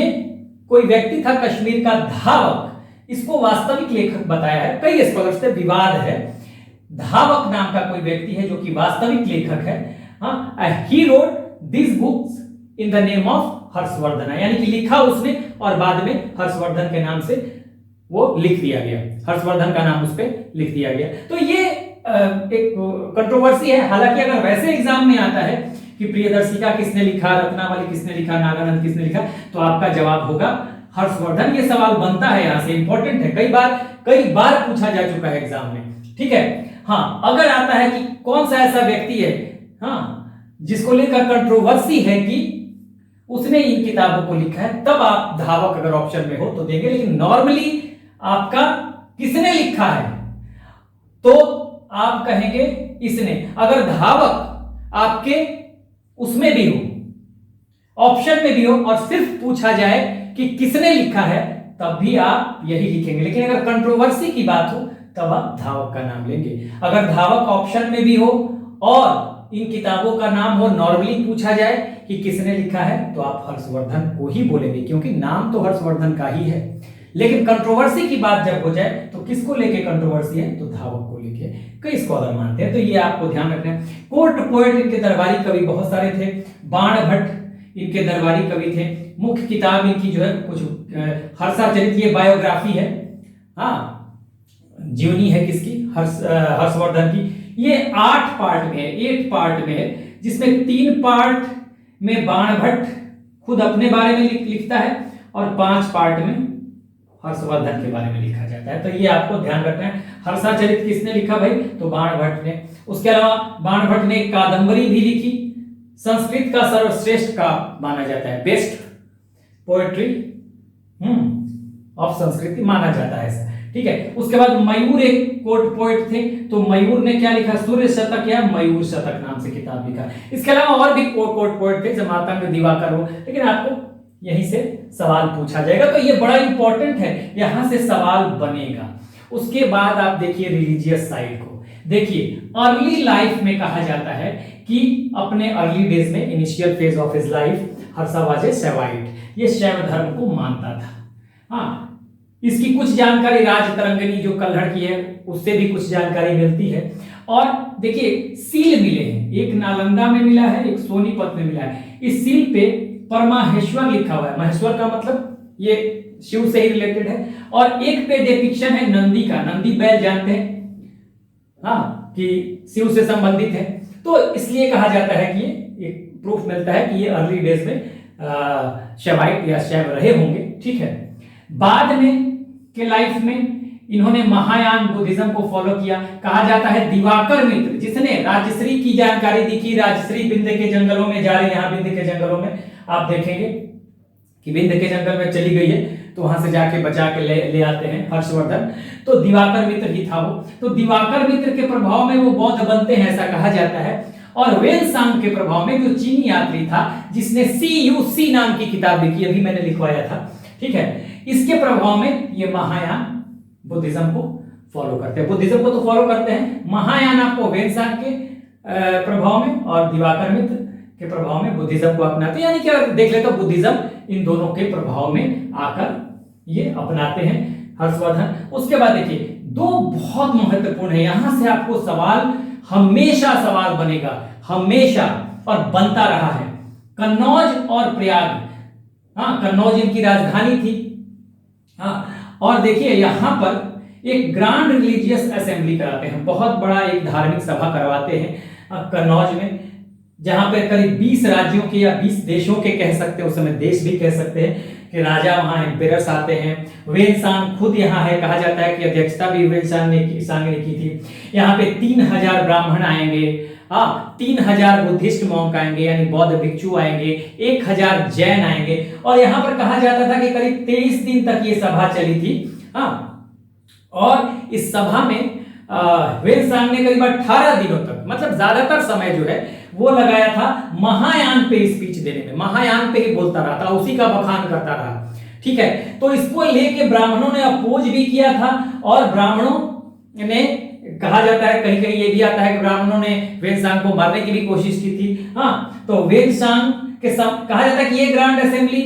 कोई व्यक्ति था कश्मीर का धावक, इसको वास्तविक लेखक बताया है। कई स्कॉलर्स से विवाद है, धावक नाम का कोई व्यक्ति है जो कि वास्तविक लेखक है। हाँ, he wrote this books in the name of Harshvardhan, यानी कि लिखा उसने और बाद में हर्षवर्धन के नाम से वो लिख दिया गया, हर्षवर्धन का नाम उस पर लिख दिया गया। तो ये एक कंट्रोवर्सी है। हालांकि अगर वैसे एग्जाम में आता है कि प्रियदर्शिका किसने लिखा, रत्नावली किसने लिखा, नागानंद किसने लिखा, तो आपका जवाब होगा हर्षवर्धन। ये सवाल बनता है, यहां से इंपॉर्टेंट है, कई बार पूछा जा चुका है एग्जाम में, ठीक है। हाँ, अगर आता है कि कौन सा ऐसा व्यक्ति है हाँ जिसको लेकर कंट्रोवर्सी है कि उसने इन किताबों को लिखा है, तब आप धावक अगर ऑप्शन में हो तो देंगे। लेकिन नॉर्मली आपका किसने लिखा है तो आप कहेंगे इसने। अगर धावक आपके उसमें भी हो, ऑप्शन में भी हो, और सिर्फ पूछा जाए कि किसने लिखा है, तब भी आप यही लिखेंगे। लेकिन अगर कंट्रोवर्सी की बात हो तब आप धावक का नाम लेंगे। अगर धावक ऑप्शन में भी हो और इन किताबों का नाम हो, नॉर्मली पूछा जाए कि किसने लिखा है, तो आप हर्षवर्धन को ही बोलेंगे, क्योंकि नाम तो हर्षवर्धन का ही है। लेकिन कंट्रोवर्सी की बात जब हो जाए तो किसको लेके कंट्रोवर्सी है, तो धावक को लेके कई स्कॉलर मानते हैं। तो ये आपको ध्यान रखना है। कोर्ट पोएट इनके दरबारी कवि बहुत सारे थे। बाण भट्ट इनके दरबारी कवि थे। मुख्य किताब इनकी जो है कुछ हर्षाचरित, ये बायोग्राफी है, हाँ जीवनी है किसकी, हर्षवर्धन की। ये 8 पार्ट में है, 8 पार्ट में है, जिसमें 3 पार्ट में बाण भट्ट खुद अपने बारे में लिखता है और 5 पार्ट में हर्षवर्धन के बारे में लिखा जाता है। तो ये आपको ध्यान रखना है। हर्षाचरित किसने लिखा भाई, तो बाण भट्ट ने। उसके अलावा बाण भट्ट ने एक कादंबरी भी लिखी, संस्कृत का सर्वश्रेष्ठ का माना जाता है, बेस्ट पोएट्री ऑफ संस्कृति माना जाता है, ठीक है। उसके बाद मयूर एक कोर्ट पोएट थे, तो मयूर ने क्या लिखा, सूर्य शतक या मयूर शतक नाम से किताब लिखा। इसके अलावा और भी कोर्ट पोएट थे, जमातंग, दिवाकर हो, लेकिन आपको यहीं से सवाल पूछा जाएगा। तो ये बड़ा इंपॉर्टेंट है, यहां से सवाल बनेगा। उसके बाद आप देखिए रिलीजियस साइड को देखिए। अर्ली लाइफ में कहा जाता है कि अपने अर्ली डेज में, initial phase of his life, Harsha was a Shaivite, ये शैव धर्म को मानता था। हाँ, इसकी कुछ जानकारी राज तरंगिणी जो कल्हड़ की है उससे भी कुछ जानकारी मिलती है। और देखिए सील मिले हैं, एक नालंदा में मिला है, एक सोनीपत में मिला है। इस सील पे परमाहेश्वर लिखा हुआ है, महेश्वर का मतलब ये शिव से ही रिलेटेड है। और एक पे डिपिक्शन है नंदी का, नंदी बैल जानते हैं हाँ कि शिव से संबंधित है। तो इसलिए कहा जाता है कि ये एक प्रूफ मिलता है कि ये अर्ली डेज में शैवाइट या शैव रहे होंगे, ठीक है। बाद में के लाइफ में इन्होंने महायान बुद्धिज्म को फॉलो किया। कहा जाता है दिवाकर मित्र, जिसने राजश्री की जानकारी दी कि राजश्री बिंद के जंगलों में जा रही, यहां बिंद के जंगलों में आप देखेंगे कि विंध्य के जंगल में चली गई है, तो वहां से जाके बचा के ले आते हैं हर्षवर्धन। तो दिवाकर मित्र ही था वो। तो दिवाकर मित्र के प्रभाव में वो बौद्ध बनते हैं, ऐसा कहा जाता है। और वेनसांग के प्रभाव में जो चीनी यात्री था जिसने CUC नाम की किताब लिखी, अभी मैंने लिखवाया था, ठीक है, इसके प्रभाव में ये महायान बुद्धिज्म को फॉलो करते हैं। बुद्धिज्म को तो फॉलो करते हैं, महायान आपको वेनसांग के प्रभाव में और दिवाकर मित्र के प्रभाव में बुद्धिज्म को अपनाते हैं। यानी कि अगर देख ले तो बुद्धिज्म इन दोनों के प्रभाव में आकर ये अपनाते हैं हर्षवर्धन। उसके बाद देखिए दो बहुत महत्वपूर्ण है, यहां से आपको सवाल हमेशा सवाल बनेगा, हमेशा, और बनता रहा है, कन्नौज और प्रयाग। हाँ, कन्नौज इनकी राजधानी थी। हाँ, और देखिए यहां पर एक ग्रांड रिलीजियस असेंबली कराते हैं, बहुत बड़ा एक धार्मिक सभा करवाते हैं कन्नौज में, जहां पे करीब 20 राज्यों के या 20 देशों के कह सकते हैं, उस समय देश भी कह सकते हैं, कि राजा वहां एम्पेरर्स आते हैं। वेनसांग खुद यहाँ है, कहा जाता है कि अध्यक्षता भी वेनसांग ने की थी। यहाँ पे 3000 ब्राह्मण आएंगे, हाँ, 3000 बुद्धिस्ट मॉन्क आएंगे यानी बौद्ध भिक्षु आएंगे, 1000 जैन आएंगे। और यहाँ पर कहा जाता था कि करीब 23 दिन तक ये सभा चली थी। हाँ, और इस सभा में वेनसांग ने करीब 18 दिनों तक, मतलब ज्यादातर समय जो है वो लगाया था महायान पे स्पीच देने में, महायान पे ही बोलता रहा था, उसी का बखान करता रहा, ठीक है। तो इसको लेके ब्राह्मणों ने अपोज भी किया था, और ब्राह्मणों ने, कहा जाता है कहीं कहीं ये भी आता है कि ब्राह्मणों ने वेनसांग को मारने की भी कोशिश की थी। हाँ, तो वेनसांग के कहा जाता है कि ये ग्रांड असेंबली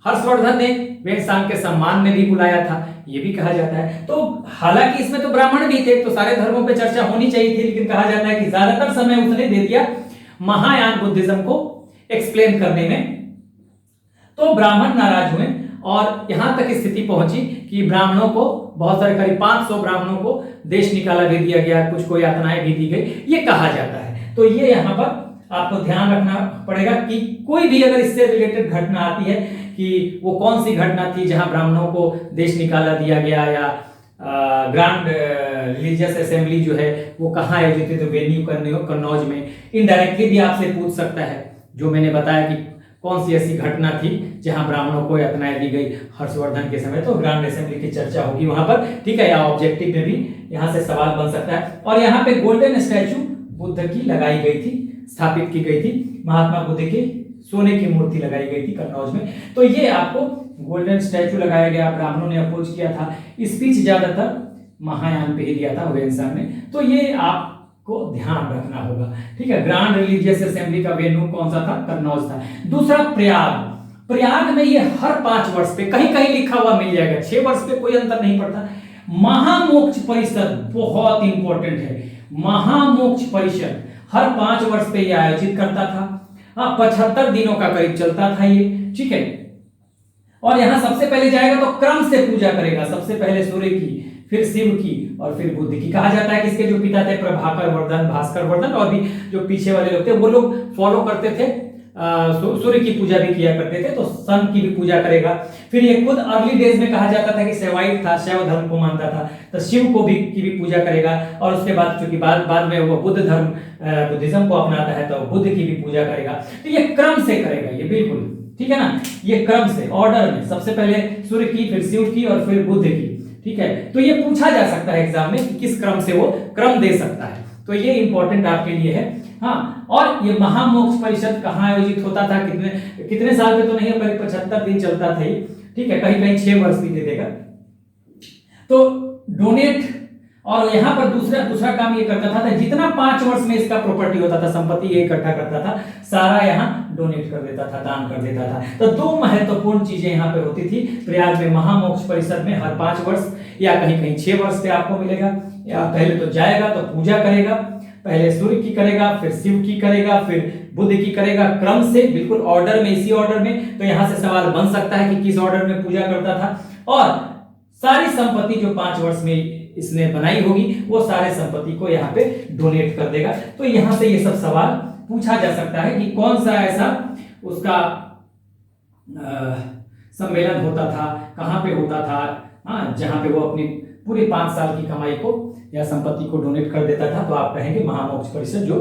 हर्षवर्धन ने वेनसांग के सम्मान में भी बुलाया था, ये भी कहा जाता है। तो हालांकि इसमें तो ब्राह्मण भी थे, तो सारे धर्मों पे चर्चा होनी चाहिए थी, लेकिन कहा जाता है कि ज्यादातर समय उसने दे दिया महायान बुद्धिज्म को एक्सप्लेन करने में। तो ब्राह्मण नाराज हुए और यहां तक स्थिति पहुंची कि ब्राह्मणों को, बहुत सारे करीब 500 ब्राह्मणों को देश निकाला भी दिया गया, कुछ को यातनाएं भी दी गई, ये कहा जाता है। तो ये यहाँ पर आपको ध्यान रखना पड़ेगा कि कोई भी अगर इससे रिलेटेड घटना आती है कि वो कौन सी घटना थी जहां ब्राह्मणों को देश निकाला दिया गया, या ग्रांड रिलीजियस असेंबली जो है वो कहाँ आयोजित थी, तो वेन्यू कन्नौज में। इनडायरेक्टली भी आपसे पूछ सकता है, जो मैंने बताया कि कौन सी ऐसी घटना थी जहां ब्राह्मणों को यातनाएं दी गई हर्षवर्धन के समय, तो ग्रांड असेंबली की चर्चा होगी वहां पर, ठीक है। या ऑब्जेक्टिव में भी यहां से सवाल बन सकता है। और यहाँ पे गोल्डन स्टैचू बुद्ध की लगाई गई थी, स्थापित की गई थी, महात्मा बुद्ध की सोने की मूर्ति लगाई गई थी कन्नौज में। तो ये आपको गोल्डन स्टैचू लगाया गया, ब्राह्मणों ने अपोज किया था, स्पीच ज्यादातर महायान पे ही दिया था वेनसांग ने। तो ये आपको ध्यान रखना होगा, ठीक है। ग्रांड रिलीजियस असेंबली का वेन्यू कौन सा था, कन्नौज था। दूसरा प्रयाग, प्रयाग में ये हर 5 वर्ष पे, कहीं कहीं लिखा हुआ मिल जाएगा, 6 वर्ष पे कोई अंतर नहीं पड़ता। महामोक्ष परिषद बहुत इंपॉर्टेंट है, महामोक्ष परिषद हर 5 वर्ष पे ये आयोजित करता था। हाँ, 75 दिनों का करीब चलता था ये, ठीक है। और यहां सबसे पहले जाएगा तो क्रम से पूजा करेगा, सबसे पहले सूर्य की, फिर शिव की और फिर बुद्ध की। कहा जाता है कि इसके जो पिता थे प्रभाकर वर्धन, भास्कर वर्धन, और भी जो पीछे वाले लोग थे वो लोग फॉलो करते थे, सूर्य की पूजा भी किया करते थे, तो सन की भी पूजा करेगा। फिर ये खुद अर्ली डेज में कहा जाता था कि शैवाइट था, शैव धर्म को मानता था, तो शिव को भी की भी पूजा करेगा। और उसके बाद चूंकि बाद में वो बुद्ध धर्म, बुद्धिज्म को अपनाता है, तो बुद्ध की भी पूजा करेगा। तो ये क्रम से करेगा, ये बिल्कुल ठीक है ना, ये क्रम से, ऑर्डर में, सबसे पहले सूर्य की, फिर शिव की और फिर बुद्ध की, ठीक है। तो ये पूछा जा सकता है एग्जाम में कि किस क्रम से वो क्रम दे सकता है, तो ये इंपॉर्टेंट आपके लिए है। हाँ, और ये महामोक्ष परिषद कहाँ आयोजित होता था, कितने साल पे तो नहीं, करीब 75 दिन चलता था ये, ठीक है। कहीं कहीं 6 वर्ष भी दे देगा। तो डोनेट, और यहाँ पर दूसरा काम ये करता था, जितना 5 वर्ष में इसका प्रॉपर्टी होता था, संपत्ति ये इकट्ठा करता था, सारा यहाँ डोनेट कर देता था, दान कर देता था। तो 2 महत्वपूर्ण चीजें यहाँ पे होती थी प्रयाग में। महामोक्ष परिषद में हर 5 वर्ष या कहीं कहीं 6 वर्ष पे आपको मिलेगा। या पहले तो जाएगा तो पूजा करेगा, पहले सूर्य की करेगा, फिर शिव की करेगा, फिर बुद्ध की करेगा, क्रम से, बिल्कुल ऑर्डर में, इसी ऑर्डर में। तो यहां से सवाल बन सकता है कि किस ऑर्डर में पूजा करता था। और सारी संपत्ति जो 5 वर्ष में इसने बनाई होगी, वो सारे संपत्ति को यहाँ पे डोनेट कर देगा। तो यहां से ये सब सवाल पूछा जा सकता है कि कौन सा ऐसा उसका सम्मेलन होता था, कहां पे होता था, हाँ, जहां पे वो अपनी पूरे 5 साल की कमाई को या संपत्ति को डोनेट कर देता था। तो आप कहेंगे महामोक्ष परिषद जो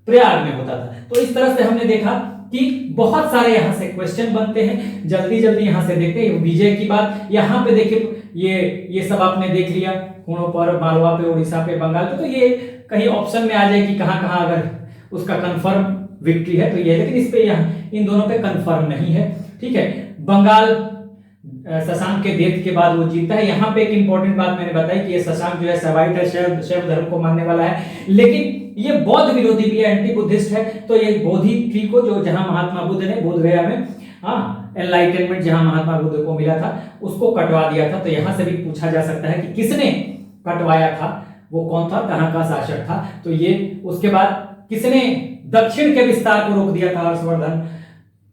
प्रयाग में होता था। तो इस तरह से हमने देखा कि बहुत सारे यहाँ से क्वेश्चन बनते हैं। जल्दी जल्दी यहाँ से देखते हैं विजय की बात। यहाँ पे देखिए ये सब आपने देख लिया, हुणों पर, मालवा पे, उड़ीसा पे, बंगाल पे, तो ये कहीं ऑप्शन में आ जाए कि कहाँ कहाँ अगर उसका कंफर्म विक्ट्री है तो ये, लेकिन इस पे यहाँ इन दोनों पे कंफर्म नहीं है। ठीक है, बंगाल शशांक के डेथ के बाद वो जीता है। यहाँ पे एक इंपॉर्टेंट बात मैंने बताई कि ये शशांक जो है सेवाइट है, शैव धर्म को मानने वाला है, लेकिन ये बौद्ध विरोधी भी है, एंटी बुद्धिस्ट है। तो ये बोधि ट्री को जो जहां महात्मा बुद्ध ने बोध गया में एनलाइटनमेंट जहां महात्मा बुद्ध को मिला था उसको कटवा दिया था। तो यहां से भी पूछा जा सकता है कि किसने कटवाया था, वो कौन था, कहां का शासक था। तो ये उसके बाद किसने दक्षिण के विस्तार को रोक दिया था, हर्षवर्धन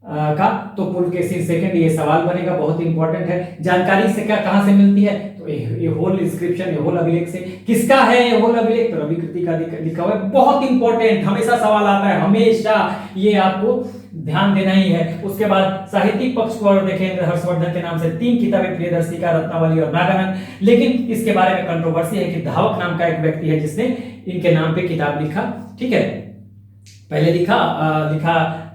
का, तो पुलकेशिन सेकंड। ये सवाल बनेगा, बहुत इंपॉर्टेंट है। जानकारी से क्या कहां से मिलती है, तो ये होल इंस्क्रिप्शन, ये होल अभिलेख से। किसका है ये होल अभिलेख, तो रवि कृति का लिखा हुआ है। बहुत इंपॉर्टेंट, हमेशा सवाल आता है, हमेशा, ये आपको ध्यान देना ही है। उसके बाद साहित्यिक पक्ष को और देखेंगे, हर्षवर्धन के नाम से 3 किताबें, प्रियदर्शिका, रत्नावली और नागानंद। लेकिन इसके बारे में कंट्रोवर्सी है कि धावक नाम का एक व्यक्ति है जिसने इनके नाम पे किताब लिखा। ठीक है, पहले लिखा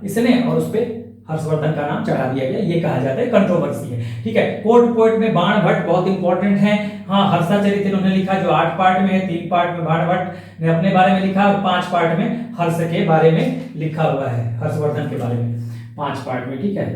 इसने और उस पे हर्षवर्धन का नाम चढ़ा दिया गया, ये कहा जाता है, कंट्रोवर्सी है। ठीक है, कोर्ट पोएट में बाण भट्ट बहुत इंपॉर्टेंट है। हाँ, हर्षचरित इन्होंने लिखा जो 8 पार्ट में है, 3 पार्ट में बाण भट्ट ने अपने बारे में लिखा और 5 पार्ट में हर्ष के बारे में लिखा हुआ है, हर्षवर्धन के बारे में 5 पार्ट में। ठीक है,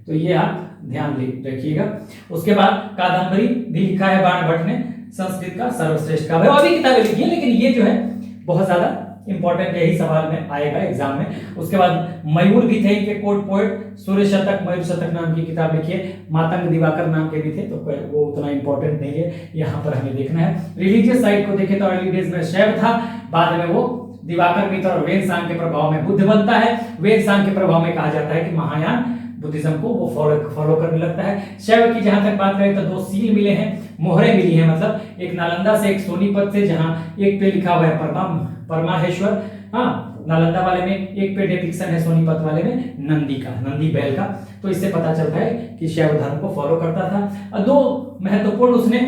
तो ये आप ध्यान रखिएगा। उसके बाद कादम्बरी भी लिखा है बाण भट्ट ने, संस्कृत का सर्वश्रेष्ठ काव्य, और भी किताबें लिखी है, लेकिन ये जो है बहुत ज्यादा इंपॉर्टेंट, यही सवाल में आएगा एग्जाम में। उसके बाद मयूर भी थे इनके कोर्ट पोएट, सूर्य शतक, मयूर शतक नाम की किताब लिखी है। मातंग दिवाकर नाम के भी थे, तो वो उतना इंपॉर्टेंट नहीं है, यहाँ पर हमें देखना है। रिलीजियस साइड को देखें तो अर्ली डेज में शैव था, बाद में वो दिवाकर मित्र और वेदसांग के प्रभाव में बुद्ध बनता है। वेदसांग के प्रभाव में कहा जाता है कि महायान बुद्धिज्म को वो फॉलो करने लगता है। शैव की जहां तक बात करें तो 2 सील मिले हैं, मोहरे मिली हैं, मतलब एक नालंदा से, एक सोनीपत से, जहां एक पे लिखा हुआ है परमाहेश्वर, हाँ, नालंदा वाले में, एक पे डिपिक्शन है सोनीपत वाले में नंदी का, नंदी बैल का। तो इससे पता चलता है कि शैव धर्म को फॉलो करता था। 2 महत्वपूर्ण उसने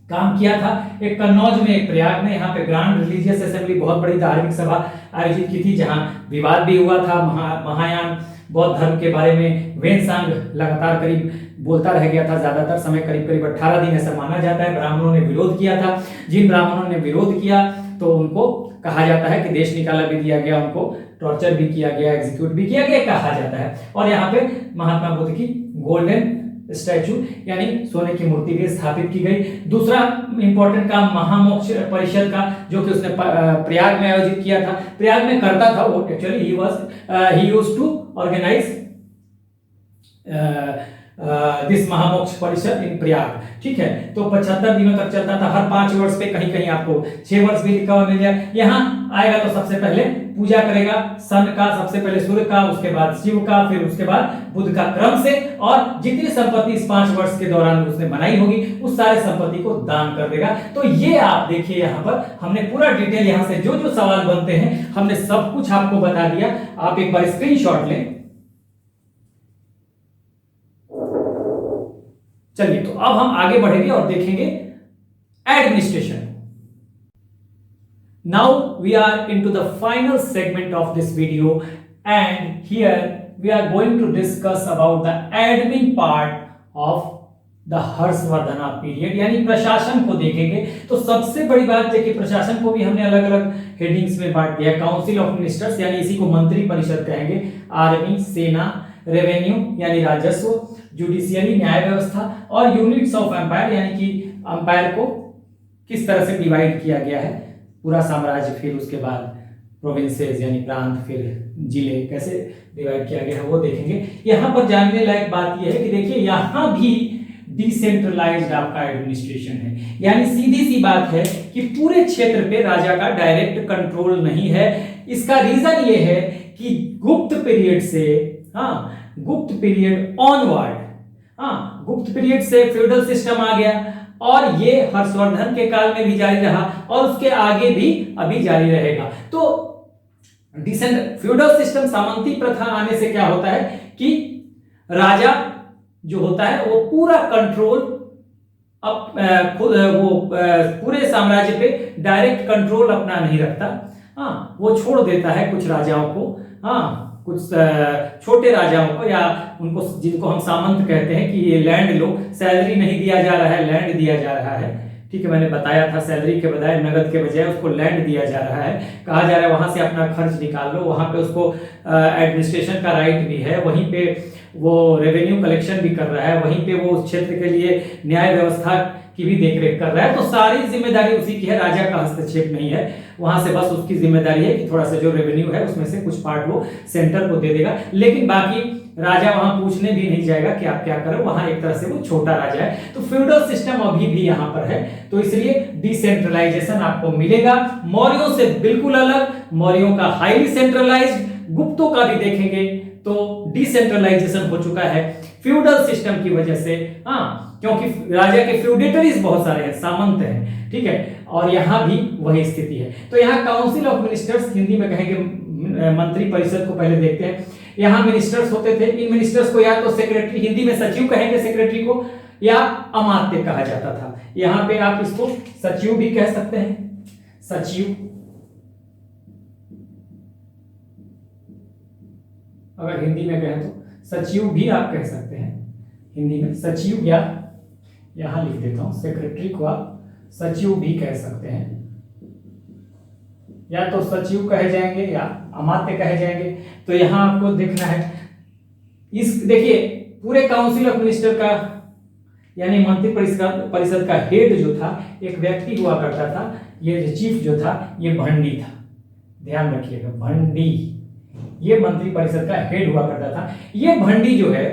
काम किया था, एक कन्नौज में, एक प्रयाग में। यहाँ पे ग्रांड रिलीजियस असेंबली, बहुत बड़ी धार्मिक सभा आयोजित की थी, जहां विवाद भी हुआ था महायान बौद्ध धर्म के बारे में। वेदसांग लगातार करीब बोलता रह गया था, ज्यादातर समय, करीब 18 दिन ऐसा माना जाता है। ब्राह्मणों ने विरोध किया था, जिन ब्राह्मणों ने विरोध किया तो उनको कहा जाता है कि देश निकाला भी दिया गया, उनको टॉर्चर भी किया गया, एग्जीक्यूट भी किया गया, कहा जाता है। और यहाँ पे महात्मा बुद्ध की गोल्डन स्टैचू यानी सोने की मूर्ति भी स्थापित की गई। दूसरा इंपॉर्टेंट काम महामोक्ष परिषद का, जो कि उसने प्रयाग में आयोजित किया था। प्रयाग में करता था वो, actually he used to organise this Mahamoksha Parishad in Prayag. ठीक है, तो 75 दिनों तक चलता था, हर 5 वर्ष पे, कहीं कहीं आपको 6 वर्ष भी लिखा हुआ मिल जाए। यहाँ आएगा तो सबसे पहले पूजा करेगा सन का, सबसे पहले सूर्य का, उसके बाद शिव का, फिर उसके बाद बुद्ध का, क्रम से। और जितनी संपत्ति इस 5 वर्ष के दौरान उसने बनाई होगी उस सारे संपत्ति को दान कर देगा। तो ये आप देखिए, यहाँ पर हमने पूरा डिटेल, यहाँ से जो जो सवाल बनते हैं हमने सब कुछ आपको बता दिया। आप एक बार स्क्रीनशॉट लें। चलिए, तो अब हम आगे बढ़ेंगे और देखेंगे administration. Now we are into the final segment of this video and here we are going to discuss about the admin part of the Harshavardhan period, यानी प्रशासन को देखेंगे। तो सबसे बड़ी बात है कि प्रशासन को भी हमने अलग अलग हेडिंग्स में बांट दिया। काउंसिल ऑफ मिनिस्टर्स यानी इसी को मंत्री परिषद कहेंगे, आर्मी, सेना, रेवेन्यू यानी राजस्व, जुडिशियरी न्याय व्यवस्था, और यूनिट्स ऑफ एम्पायर यानी कि एम्पायर को किस तरह से डिवाइड किया गया है, पूरा साम्राज्य, फिर उसके बाद प्रोविंसेस यानी प्रांत, फिर जिले कैसे डिवाइड किया गया है वो देखेंगे। यहाँ पर जानने लायक बात यह है कि देखिए यहाँ भी डिसेंट्रलाइज्ड आपका एडमिनिस्ट्रेशन है, यानी सीधी सी बात है कि पूरे क्षेत्र पे राजा का डायरेक्ट कंट्रोल नहीं है। इसका रीजन ये है कि गुप्त पीरियड से, गुप्त पीरियड ऑनवर्ड, गुप्त पीरियड से फ्यूडल सिस्टम आ गया और ये हर्षवर्धन के काल में भी जारी रहा और उसके आगे भी अभी जारी रहेगा। तो फ्यूडल सिस्टम, सामंती प्रथा आने से क्या होता है कि राजा जो होता है वो पूरा कंट्रोल पूरे साम्राज्य पे डायरेक्ट कंट्रोल अपना नहीं रखता, वो छोड़ देता है कुछ राजाओं को, कुछ छोटे राजाओं को या उनको जिनको हम सामंत कहते हैं कि ये लैंड लो, सैलरी नहीं दिया जा रहा है, लैंड दिया जा रहा है। ठीक है, मैंने बताया था सैलरी के बजाय, नगद के बजाय उसको लैंड दिया जा रहा है। कहा जा रहा है वहां से अपना खर्च निकाल लो, वहां पे उसको एडमिनिस्ट्रेशन का राइट भी है, वहीं पे वो रेवेन्यू कलेक्शन भी कर रहा है, वहीं पे वो उस क्षेत्र के लिए न्याय व्यवस्था की भी देखरेख कर रहा है। तो सारी जिम्मेदारी उसी की है, राजा का हस्तक्षेप नहीं है। वहां से बस उसकी जिम्मेदारी है कि थोड़ा सा जो रेवेन्यू है उसमें से कुछ पार्ट वो सेंटर को दे देगा, लेकिन बाकी राजा वहां पूछने भी नहीं जाएगा कि आप क्या करो, वहां एक तरह से वो छोटा राजा है। तो फ्यूडल सिस्टम अभी भी यहां पर है, तो इसलिए डिसेंट्रलाइजेशन आपको मिलेगा। मौर्यों से बिल्कुल अलग, मौर्यों का हाईली सेंट्रलाइज्ड, गुप्तों का भी देखेंगे तो डिसेंट्रलाइजेशन हो चुका है फ्यूडल सिस्टम की वजह से। हाँ, क्योंकि राजा के फ्यूडेटरीज बहुत सारे हैं, सामंत हैं, ठीक है, और यहां भी वही स्थिति है। तो यहाँ काउंसिल ऑफ मिनिस्टर्स, हिंदी में कहेंगे मंत्री परिषद को पहले देखते हैं। यहाँ मिनिस्टर्स होते थे, इन मिनिस्टर्स को या तो सेक्रेटरी, हिंदी में सचिव कहेंगे सेक्रेटरी को, या अमात्य कहा जाता था। यहाँ पे आप इसको सचिव भी कह सकते हैं, सचिव, अगर हिंदी में कहें तो सचिव भी आप कह सकते हैं हिंदी में सचिव, या यहां लिख देता हूं सेक्रेटरी को आप सचिव भी कह सकते हैं, या तो सचिव कहे जाएंगे या अमात्य कहे जाएंगे। तो यहां आपको देखना है, इस देखिए पूरे काउंसिल ऑफ मिनिस्टर का यानी मंत्री परिषद का हेड जो था एक व्यक्ति हुआ करता था, ये चीफ जो था ये भंडी था, ध्यान रखिएगा, भंडी ये मंत्री परिषद का हेड हुआ करता था। ये भंडी जो है,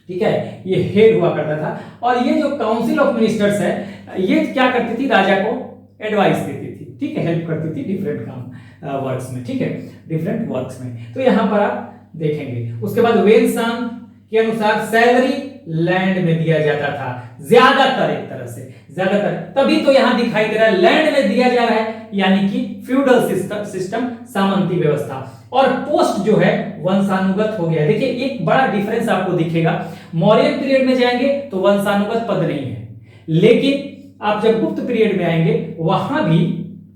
ठीक है, ये हेड हुआ करता था। और ये जो काउंसिल ऑफ मिनिस्टर्स है, ये क्या करती थी, राजा को एडवाइस देती थी, ठीक है, हेल्प करती थी डिफरेंट काम वर्क्स में, ठीक है, डिफरेंट वर्क्स में। तो यहां पर आप देखेंगे। उसके बाद वेलसांग के अनुसार सैलरी लैंड में दिया जाता था, ज्यादातर, एक तरह से ज्यादातर, तभी तो यहां दिखाई दे रहा है लैंड में दिया जा रहा है, यानी कि फ्यूडल सिस्टम, सामंती व्यवस्था। और पोस्ट जो है वंशानुगत हो गया। देखिए एक बड़ा डिफरेंस आपको दिखेगा, मौर्य पीरियड में जाएंगे तो वंशानुगत पद नहीं है, लेकिन आप जब गुप्त पीरियड में आएंगे वहां भी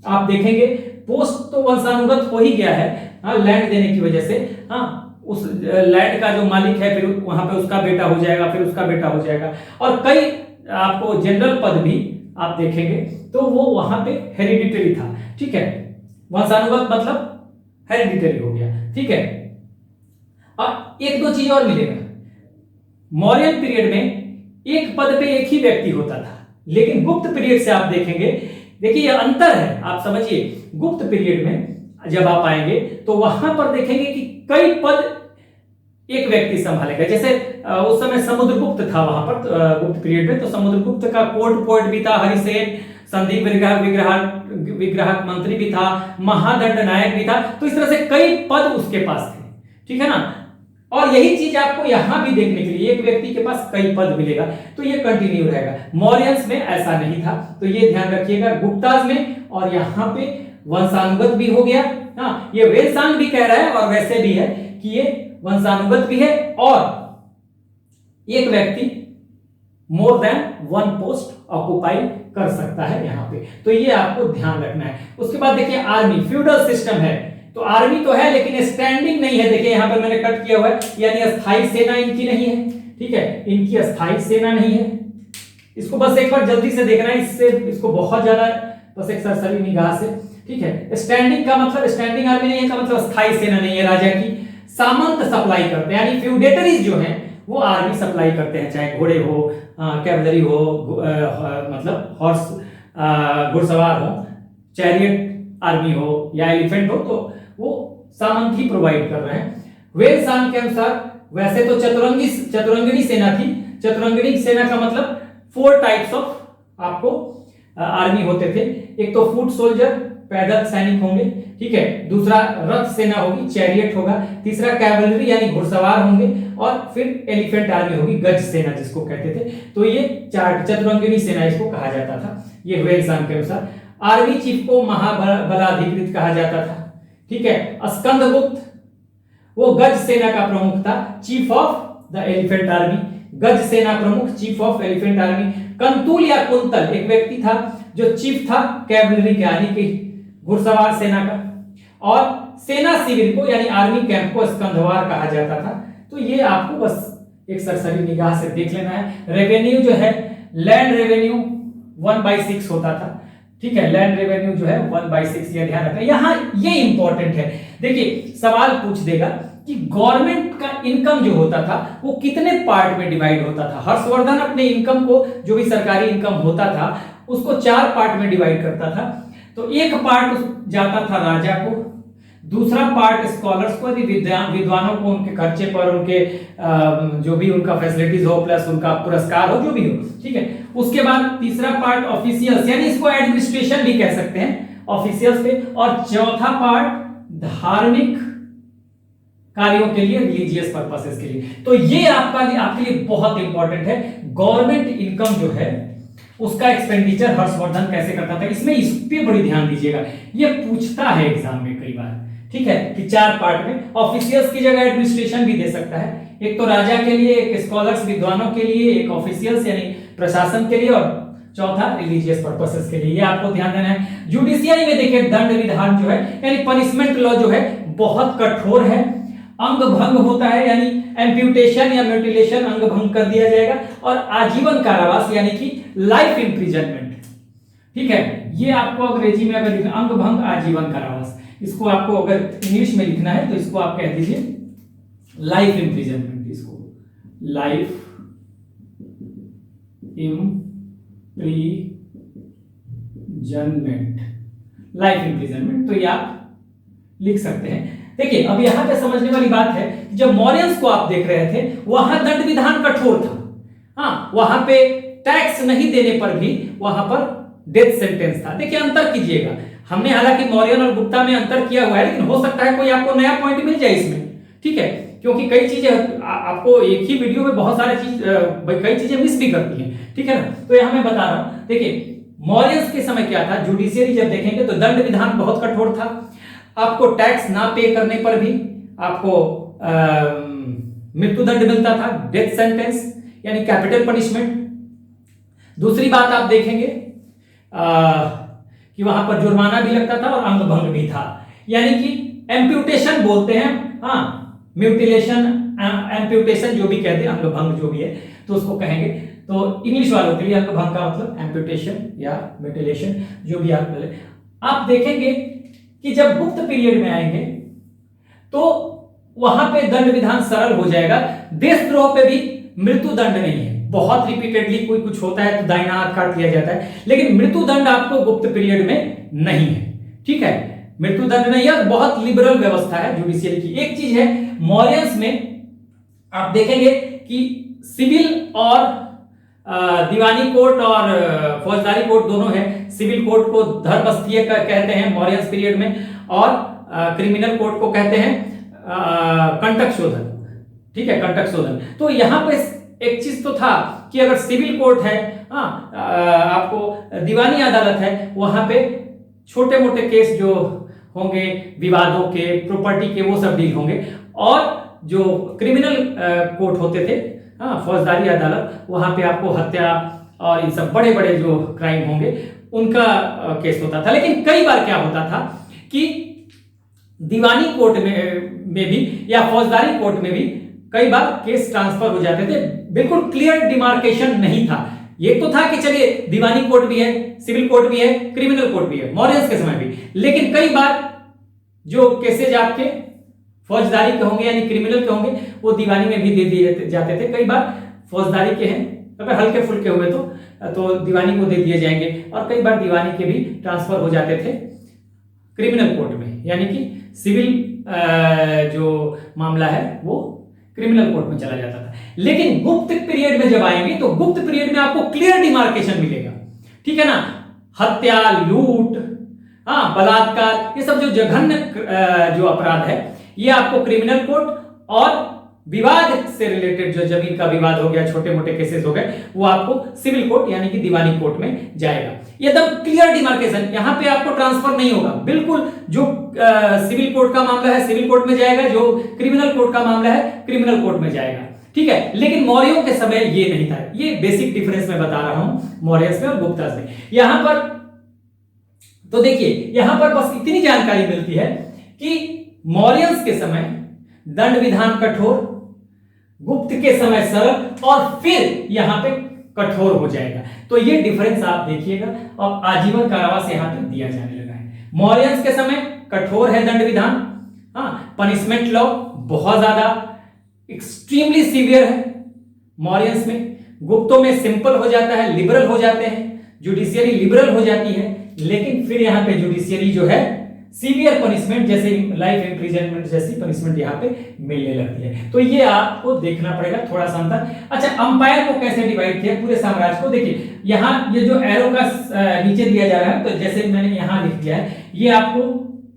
आप देखेंगे पोस्ट तो वंशानुगत हो ही गया है, हाँ, लैंड देने की वजह से। हाँ, उस लैंड का जो मालिक है फिर वहां पे उसका बेटा हो जाएगा, फिर उसका बेटा हो जाएगा। और कई आपको जनरल पद भी आप देखेंगे तो वो वहां पे हेरिडिटरी था, ठीक है, वंशानुगत मतलब हेरिडिटरी हो गया, ठीक है। और एक दो चीज और मिलेगा, मौर्य पीरियड में एक पद पे एक ही व्यक्ति होता था, लेकिन गुप्त पीरियड से आप देखेंगे, देखिए ये अंतर है, आप समझिए। गुप्त पीरियड में जब आप आएंगे तो वहां पर देखेंगे कि कई पद एक व्यक्ति संभालेगा। जैसे उस समय समुद्रगुप्त था वहां पर गुप्त पीरियड में, तो समुद्रगुप्त का कोर्ट पोएट भी था, हरिसेन, संदीप विग्रहक मंत्री भी था, महादंड नायक भी था। तो इस तरह से कई पद उसके पास थे, ठीक है ना। और यही चीज आपको यहां भी देखने के लिए, एक व्यक्ति के पास कई पद मिलेगा, तो ये कंटिन्यू रहेगा। मौर्यंस में ऐसा नहीं था, तो ये ध्यान रखिएगा गुप्ताज में। और यहां पे वंशानुगत भी हो गया, हाँ, ये वेलसांग भी कह रहा है और वैसे भी है कि ये वंशानुगत भी है, और एक व्यक्ति more than one post occupy कर सकता है यहां पे, तो ये आपको ध्यान रखना है। उसके बाद देखिए आर्मी, फ्यूडल सिस्टम है, तो आर्मी तो है लेकिन स्टैंडिंग नहीं है। देखिए यहां पर मैंने कट किया हुआ है, यानी अस्थायी सेना इनकी नहीं है, ठीक है, इनकी अस्थायी सेना नहीं है। इसको बस एक बार जल्दी से देखना है, इससे इसको बहुत ज्यादा बस एक सरसरी निगाह से, ठीक है। स्टैंडिंग का मतलब स्टैंडिंग आर्मी नहीं है, का मतलब अस्थायी सेना नहीं है राजा की। सामंत सप्लाई करते हैं, यानी फ्यूडेटरीज जो हैं वो आर्मी सप्लाई करते हैं, चाहे घोड़े हो, कैवलरी हो, मतलब हॉर्स घुड़सवार हो, चैरियट आर्मी हो या एलिफेंट हो, तो वो सामंत ही प्रोवाइड कर रहे हैं। वेलसांग के अनुसार वैसे तो चतुरंगिणी सेना थी। चतुरंगिणी सेना का मतलब 4 टाइप्स ऑफ आपको आर्मी होते थे। एक तो फुट सोल्जर, पैदल सैनिक होंगे, ठीक है, दूसरा रथ सेना होगी, चैरियट होगा, तीसरा कैवलरी यानी घुड़सवार होंगे, और फिर एलिफेंट आर्मी होगी, गज सेना जिसको कहते थे। तो ये 4 चतुरंगिणी सेना इसको कहा जाता था, ये वेलसांग के अनुसार। आर्मी चीफ को महाबलाधिकृत कहा जाता था, ठीक है। स्कंदगुप्त वो गज सेना का प्रमुख था, chief of the elephant army, गज सेना प्रमुख, चीफ ऑफ एलिफेंट आर्मी। कंतुल या कुंतल एक व्यक्ति था जो चीफ था कैवलरी के यानी कि घुड़सवार सेना का। और सेना शिविर को यानी आर्मी कैंप को स्कंधवार कहा जाता था। तो ये आपको बस एक सरसरी निगाह से देख लेना है। रेवेन्यू जो है, लैंड रेवेन्यू 1/6 होता था, ठीक है, लैंड रेवेन्यू जो है 1/6, ये ध्यान रखना। यहाँ ये इंपॉर्टेंट है, देखिए सवाल पूछ देगा कि गवर्नमेंट का इनकम जो होता था वो कितने पार्ट में डिवाइड होता था। हर्षवर्धन अपने इनकम को, जो भी सरकारी इनकम होता था, उसको 4 पार्ट में डिवाइड करता था। तो एक पार्ट जाता था राजा को, दूसरा पार्ट स्कॉलर्स को, विद्वानों को उनके खर्चे पर, उनके जो भी उनका फैसिलिटीज हो, प्लस उनका पुरस्कार हो, जो भी हो, ठीक है। उसके बाद तीसरा पार्ट ऑफिशियल्स, यानी इसको एडमिनिस्ट्रेशन भी कह सकते हैं, ऑफिशियल्स पे। और चौथा पार्ट धार्मिक कार्यों के लिए, रिलीजियस पर्पसेस के लिए। तो ये आपके लिए बहुत इंपॉर्टेंट है। गवर्नमेंट इनकम जो है उसका एक्सपेंडिचर हर्षवर्धन कैसे करता था, इसमें इस पे बड़ी ध्यान दीजिएगा, ये पूछता है एग्जाम में कई बार, ठीक है, कि 4 पार्ट में। ऑफिशियल्स की जगह एडमिनिस्ट्रेशन भी दे सकता है, एक तो राजा के लिए, एक स्कॉलर्स विद्वानों के लिए, एक ऑफिशियल्स यानी प्रशासन के लिए, और चौथा रिलीजियस पर्पसेस के लिए। ये आपको ध्यान देना है। जुडिशियरी में देखिए दंड विधान जो है यानी पनिशमेंट लॉ जो है बहुत कठोर है। अंग भंग होता है यानी एम्प्यूटेशन या म्यूटिलेशन, अंग भंग कर दिया जाएगा। और आजीवन कारावास यानी कि लाइफ इंप्रिजनमेंट, ठीक है। ये आपको अंग्रेजी में अगर लिखना, अंग भंग आजीवन कारावास, इसको आपको अगर इंग्लिश में लिखना है तो इसको आप कह दीजिए लाइफ इंप्रिजनमेंट, इसको लाइफ इंप्रिजनमेंट, लाइफ इंप्रिजनमेंट, तो ये आप लिख सकते हैं। देखिए अब यहां पे समझने वाली बात है, जब मॉरियंस को आप देख रहे थे वहां दंड विधान कठोर था, हाँ, वहां पे टैक्स नहीं देने पर भी वहां पर डेथ सेंटेंस था। देखिए अंतर कीजिएगा, हमने हालांकि मौर्यन और गुप्ता में अंतर किया हुआ है, लेकिन हो सकता है कोई आपको नया पॉइंट मिल जाए इसमें, ठीक है, क्योंकि कई चीजें आपको एक ही वीडियो में बहुत सारी कई चीजें मिस भी करती हैं, ठीक है ना। तो यहां मैं बता रहा हूं, देखिए मौर्यंस के समय क्या था, जुडिशियरी जब देखेंगे तो दंड विधान बहुत कठोर था। आपको टैक्स ना पे करने पर भी आपको मृत्युदंड मिलता था, डेथ सेंटेंस यानी कैपिटल पनिशमेंट। दूसरी बात आप देखेंगे कि वहां पर जुर्माना भी लगता था और अंग भंग भी था, यानी कि एम्प्यूटेशन बोलते हैं, हाँ, म्यूटिलेशन, एम्प्यूटेशन जो भी कहते हैं, अंग भंग जो भी है तो उसको कहेंगे। तो इंग्लिश वालों के लिए अंग भंग का मतलब एम्प्यूटेशन या म्यूटिलेशन, जो भी आप देखेंगे कि जब गुप्त पीरियड में आएंगे तो वहां पे दंड विधान सरल हो जाएगा। देशद्रोह पे भी मृत्यु दंड नहीं है, बहुत रिपीटेडली कोई कुछ होता है तो दाहिना हाथ काट लिया जाता है, लेकिन मृत्यु दंड आपको गुप्त पीरियड में नहीं है, ठीक है, मृत्यु दंड नहीं है। बहुत लिबरल व्यवस्था है जुडिशियरी की। एक चीज है मॉरियंस में आप देखेंगे कि सिविल और दीवानी कोर्ट और फौजदारी कोर्ट दोनों है। सिविल कोर्ट को धर्मस्थीय कहते हैं मौर्यंस पीरियड में, और क्रिमिनल कोर्ट को कहते हैं कंटक शोधन, ठीक है, कंटक शोधन। तो यहां पे एक चीज तो था कि अगर सिविल कोर्ट है, आपको दीवानी अदालत है, वहां पे छोटे मोटे केस जो होंगे विवादों के, प्रॉपर्टी के, वो सब डील होंगे। और जो क्रिमिनल कोर्ट होते थे, हाँ, फौजदारी अदालत, वहां पे आपको हत्या और इन सब बड़े बड़े जो क्राइम होंगे उनका केस होता था। लेकिन कई बार क्या होता था कि दीवानी कोर्ट में भी या फौजदारी कोर्ट में भी कई बार केस ट्रांसफर हो जाते थे, बिल्कुल क्लियर डिमार्केशन नहीं था। ये तो था कि चलिए दीवानी कोर्ट भी है, सिविल कोर्ट भी है, क्रिमिनल कोर्ट भी है, मॉरियंस के समय भी, लेकिन कई बार जो केसेज आपके फौजदारी के होंगे यानी क्रिमिनल के होंगे वो दीवानी में भी दे दिए जाते थे। कई बार फौजदारी के हैं, अगर हल्के फुल्के हुए तो दीवानी को दे दिए जाएंगे, और कई बार दीवानी के भी ट्रांसफर हो जाते थे क्रिमिनल कोर्ट में, यानी कि सिविल जो मामला है वो क्रिमिनल कोर्ट में चला जाता था। लेकिन गुप्त पीरियड में जब आएंगे तो गुप्त पीरियड में आपको क्लियर डिमार्केशन मिलेगा, ठीक है ना। हत्या, लूट, हाँ, बलात्कार, ये सब जो जघन्य जो अपराध है ये आपको क्रिमिनल कोर्ट, और विवाद से रिलेटेड जो जमीन का विवाद हो गया, छोटे मोटे केसेस हो गए, वो आपको सिविल कोर्ट यानी कि दीवानी कोर्ट में जाएगा। एकदम क्लियर डिमार्केशन, यहां पे आपको ट्रांसफर नहीं होगा, बिल्कुल जो सिविल कोर्ट का मामला है सिविल कोर्ट में जाएगा, जो क्रिमिनल कोर्ट का मामला है क्रिमिनल कोर्ट में जाएगा, ठीक है। लेकिन मौर्यों के समय ये नहीं था। ये बेसिक डिफरेंस मैं बता रहा हूं मौर्यस में और गुप्ता में। यहां पर तो देखिए, यहां पर बस इतनी जानकारी मिलती है कि मौर्यंस के समय दंड विधान कठोर, गुप्त के समय सरल और फिर यहां पे कठोर हो जाएगा। तो ये डिफरेंस आप देखिएगा। अब आजीवन कारावास यहां पे दिया जाने लगा है। मौर्यंस के समय कठोर है दंड विधान, हाँ, पनिशमेंट लॉ बहुत ज्यादा एक्सट्रीमली सीवियर है मौर्यंस में। गुप्तों में सिंपल हो जाता है, लिबरल हो जाते हैं, जुडिशियरी लिबरल हो जाती है, लेकिन फिर यहाँ पे जुडिशियरी जो है सीवियर पनिशमेंट जैसे लाइफ इम्प्रिजनमेंट जैसी पनिशमेंट यहाँ पे मिलने लगती है। तो ये आपको देखना पड़ेगा थोड़ा सा अंतर। अच्छा, अंपायर को कैसे डिवाइड किया पूरे साम्राज्य को, देखिए यहाँ ये जो एरो का नीचे दिया जा रहा है, तो जैसे मैंने यहाँ लिख दिया है, ये आपको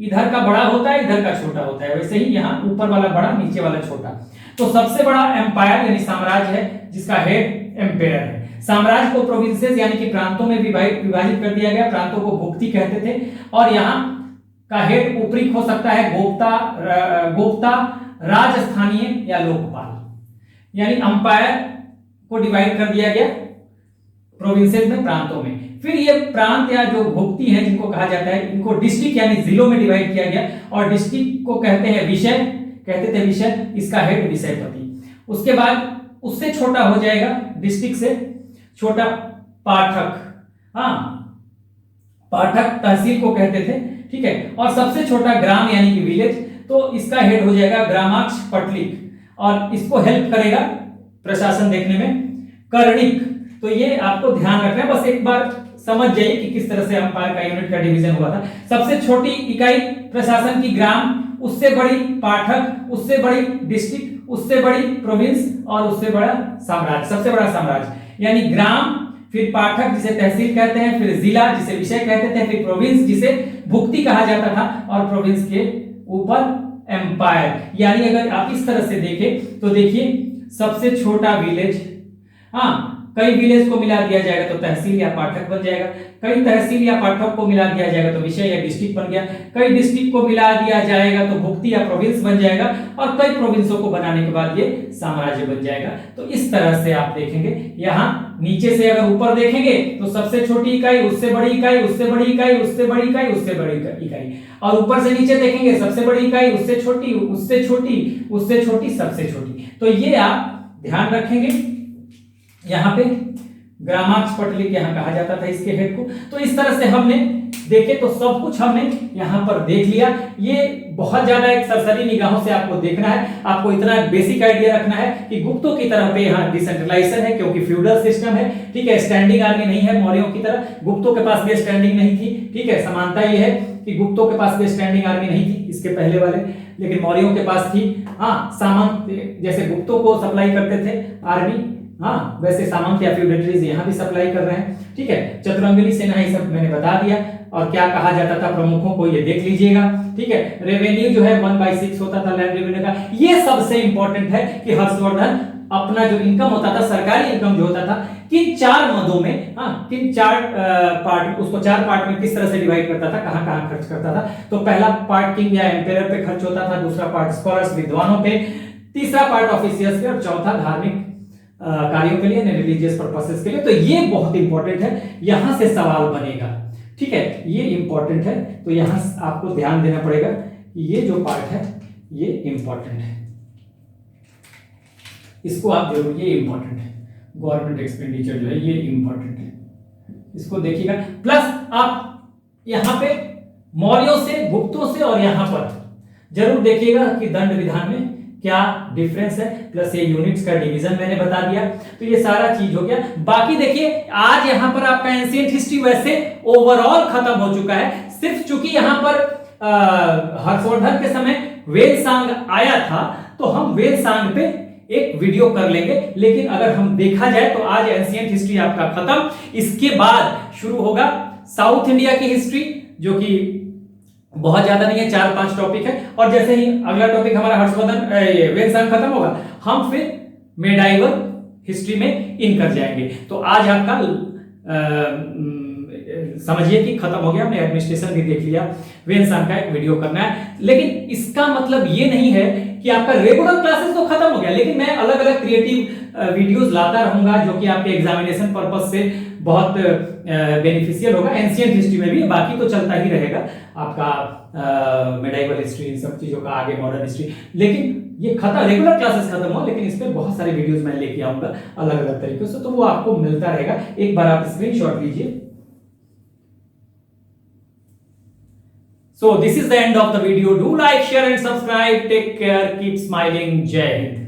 इधर का बड़ा होता है, इधर का छोटा होता है, वैसे ही यहाँ ऊपर वाला बड़ा, नीचे वाला छोटा। तो सबसे बड़ा एम्पायर यानी साम्राज्य है जिसका हेड एम्पेरर है। साम्राज्य को प्रोविंसेस यानी कि प्रांतों में विभाजित कर दिया गया, प्रांतों को भुक्ति कहते थे, और यहाँ का हेड ऊपरी हो सकता है गोप्ता, राजस्थानीय या लोकपाल। यानी अंपायर को डिवाइड कर दिया गया प्रोविंसेस में, प्रांतों में। फिर ये प्रांत या जो भुक्ति है जिनको कहा जाता है, इनको डिस्ट्रिक्ट यानी जिलों में डिवाइड किया गया, और डिस्ट्रिक्ट को कहते हैं विषय, कहते थे विषय, इसका हेड विषयपति। उसके बाद उससे छोटा हो जाएगा, डिस्ट्रिक्ट से छोटा पाठक, हाँ, पाठक तहसील को कहते थे, ठीक है। और सबसे छोटा ग्राम यानी कि विलेज, तो इसका हेड हो जाएगा ग्रामाक्ष पटलिक, और इसको हेल्प करेगा प्रशासन देखने में कर्णिक। तो ये आपको ध्यान रखना है, बस एक बार समझ जाइए कि किस तरह से अंपायर का यूनिट का डिवीजन हुआ था। सबसे छोटी इकाई प्रशासन की ग्राम, उससे बड़ी पाठक, उससे बड़ी डिस्ट्रिक्ट, उससे बड़ी प्रोविंस, और उससे बड़ा साम्राज्य, सबसे बड़ा साम्राज्य। यानी ग्राम, फिर पाठक जिसे तहसील कहते हैं, फिर जिला जिसे विषय कहते थे, फिर प्रोविंस जिसे भुक्ति कहा जाता था, और प्रोविंस के ऊपर एम्पायर। यानी अगर आप इस तरह से देखें तो देखिए सबसे छोटा विलेज, हाँ, कई विलेज को मिला दिया जाएगा तो तहसील या पाठक बन जाएगा, कई तहसील या पाठक को मिला दिया जाएगा तो विषय या डिस्ट्रिक्ट बन गया, कई डिस्ट्रिक्ट को मिला दिया जाएगा तो भुक्ति या प्रोविंस बन जाएगा, और कई प्रोविंसों को बनाने के बाद ये साम्राज्य बन जाएगा। तो इस तरह से आप देखेंगे, यहाँ नीचे से अगर ऊपर देखेंगे तो सबसे छोटी इकाई, उससे बड़ी इकाई, उससे बड़ी इकाई, उससे बड़ी इकाई, उससे बड़ी इकाई, और ऊपर से नीचे देखेंगे सबसे बड़ी इकाई, उससे छोटी, उससे छोटी, उससे छोटी, सबसे छोटी। तो ये आप ध्यान रखेंगे। यहाँ पे ग्रामाक्ष पटलिक यहाँ कहा जाता था इसके हेड को। तो इस तरह से हमने देखे तो सब कुछ हमने यहाँ पर देख लिया। ये बहुत ज्यादा एक सरसरी निगाहों से आपको देखना है, आपको इतना बेसिक आइडिया रखना है कि गुप्तों की तरह पे यहाँ डिसेंट्रलाइजेशन है क्योंकि फ्यूडल सिस्टम है, ठीक है। स्टैंडिंग आर्मी नहीं है मौर्यों की तरह, गुप्तों के पास भी स्टैंडिंग नहीं थी, ठीक है। समानता ये है कि गुप्तों के पास भी स्टैंडिंग आर्मी नहीं थी इसके पहले वाले, लेकिन मौर्यों के पास थी। हाँ, सामंत जैसे गुप्तों को सप्लाई करते थे आर्मी, हाँ, वैसे सामंत या फ्यूडेटरीज यहाँ भी सप्लाई कर रहे हैं, ठीक है। चतुरंगनी सेना, ये सब मैंने बता दिया, और क्या कहा जाता था प्रमुखों को ये देख लीजिएगा, ठीक है। रेवेन्यू जो है 1/6 होता था लैंड रेवेन्यू का। ये सबसे इंपॉर्टेंट है कि हर्षवर्धन अपना जो इनकम होता था, सरकारी इनकम जो होता था, किन 4 मदों में, हाँ, किन 4 पार्ट, उसको 4 पार्ट में किस तरह से डिवाइड करता था, कहां कहां खर्च करता था। तो पहला पार्ट किंग या एम्पेरर पे खर्च होता था, दूसरा पार्ट स्कॉलर्स विद्वानों पे, तीसरा पार्ट ऑफिसियर्स पे, और चौथा धार्मिक कार्यों के लिए, रिलीजियस पर्पसेस के लिए। तो ये बहुत इंपॉर्टेंट है, यहां से सवाल बनेगा, ठीक है। ये इंपॉर्टेंट है, तो यहां आपको ध्यान देना पड़ेगा कि ये जो पार्ट है ये इंपॉर्टेंट है, इसको आप जरूर, ये इंपॉर्टेंट है। गवर्नमेंट एक्सपेंडिचर जो है ये इंपॉर्टेंट है, इसको देखिएगा। प्लस आप यहां पे मौर्यों से, गुप्तों से, और यहां पर जरूर देखिएगा कि दंड विधान में क्या डिफरेंस है, प्लस ये यूनिट्स का डिवीजन मैंने बता दिया। तो ये सारा चीज हो गया। बाकी देखिए आज यहां पर आपका एंशिएंट हिस्ट्री वैसे ओवरऑल खत्म हो चुका है, सिर्फ चूंकि यहां पर हर्षवर्धन के समय वेलसांग आया था तो हम वेलसांग पे एक वीडियो कर लेंगे। लेकिन अगर हम देखा जाए तो आज एंशिएंट हिस्ट्री आपका खत्म। इसके बाद शुरू होगा साउथ इंडिया की हिस्ट्री, जो कि बहुत ज्यादा नहीं है, 4-5 टॉपिक है। और जैसे ही अगला टॉपिक हमारा हर्षवर्धन वेलसांग खत्म होगा, हम फिर मेडाइवल हिस्ट्री में इन कर जाएंगे। तो आज आपका समझिए कि खत्म हो गया, हमने एडमिनिस्ट्रेशन भी देख लिया, वेलसांग का एक वीडियो करना है। लेकिन इसका मतलब ये नहीं है कि आपका रेगुलर क्लासेस तो खत्म हो गया, लेकिन मैं अलग अलग क्रिएटिव वीडियोस लाता रहूंगा जो कि आपके एग्जामिनेशन पर्पस से बहुत बेनिफिशियल होगा। एंशियंट हिस्ट्री में भी, बाकी तो चलता ही रहेगा आपका मेडाइवल हिस्ट्री, इन सब चीजों का आगे मॉडर्न हिस्ट्री। लेकिन ये खत्म, रेगुलर क्लासेस खत्म हो, लेकिन इस पर बहुत सारे वीडियोस मैं लेके आऊंगा अलग अलग तरीके से, तो वो आपको मिलता रहेगा। एक बार आप स्क्रीनशॉट लीजिए। So this is the end of the video. Do like, share and subscribe. Take care. Keep smiling. Jai Hind.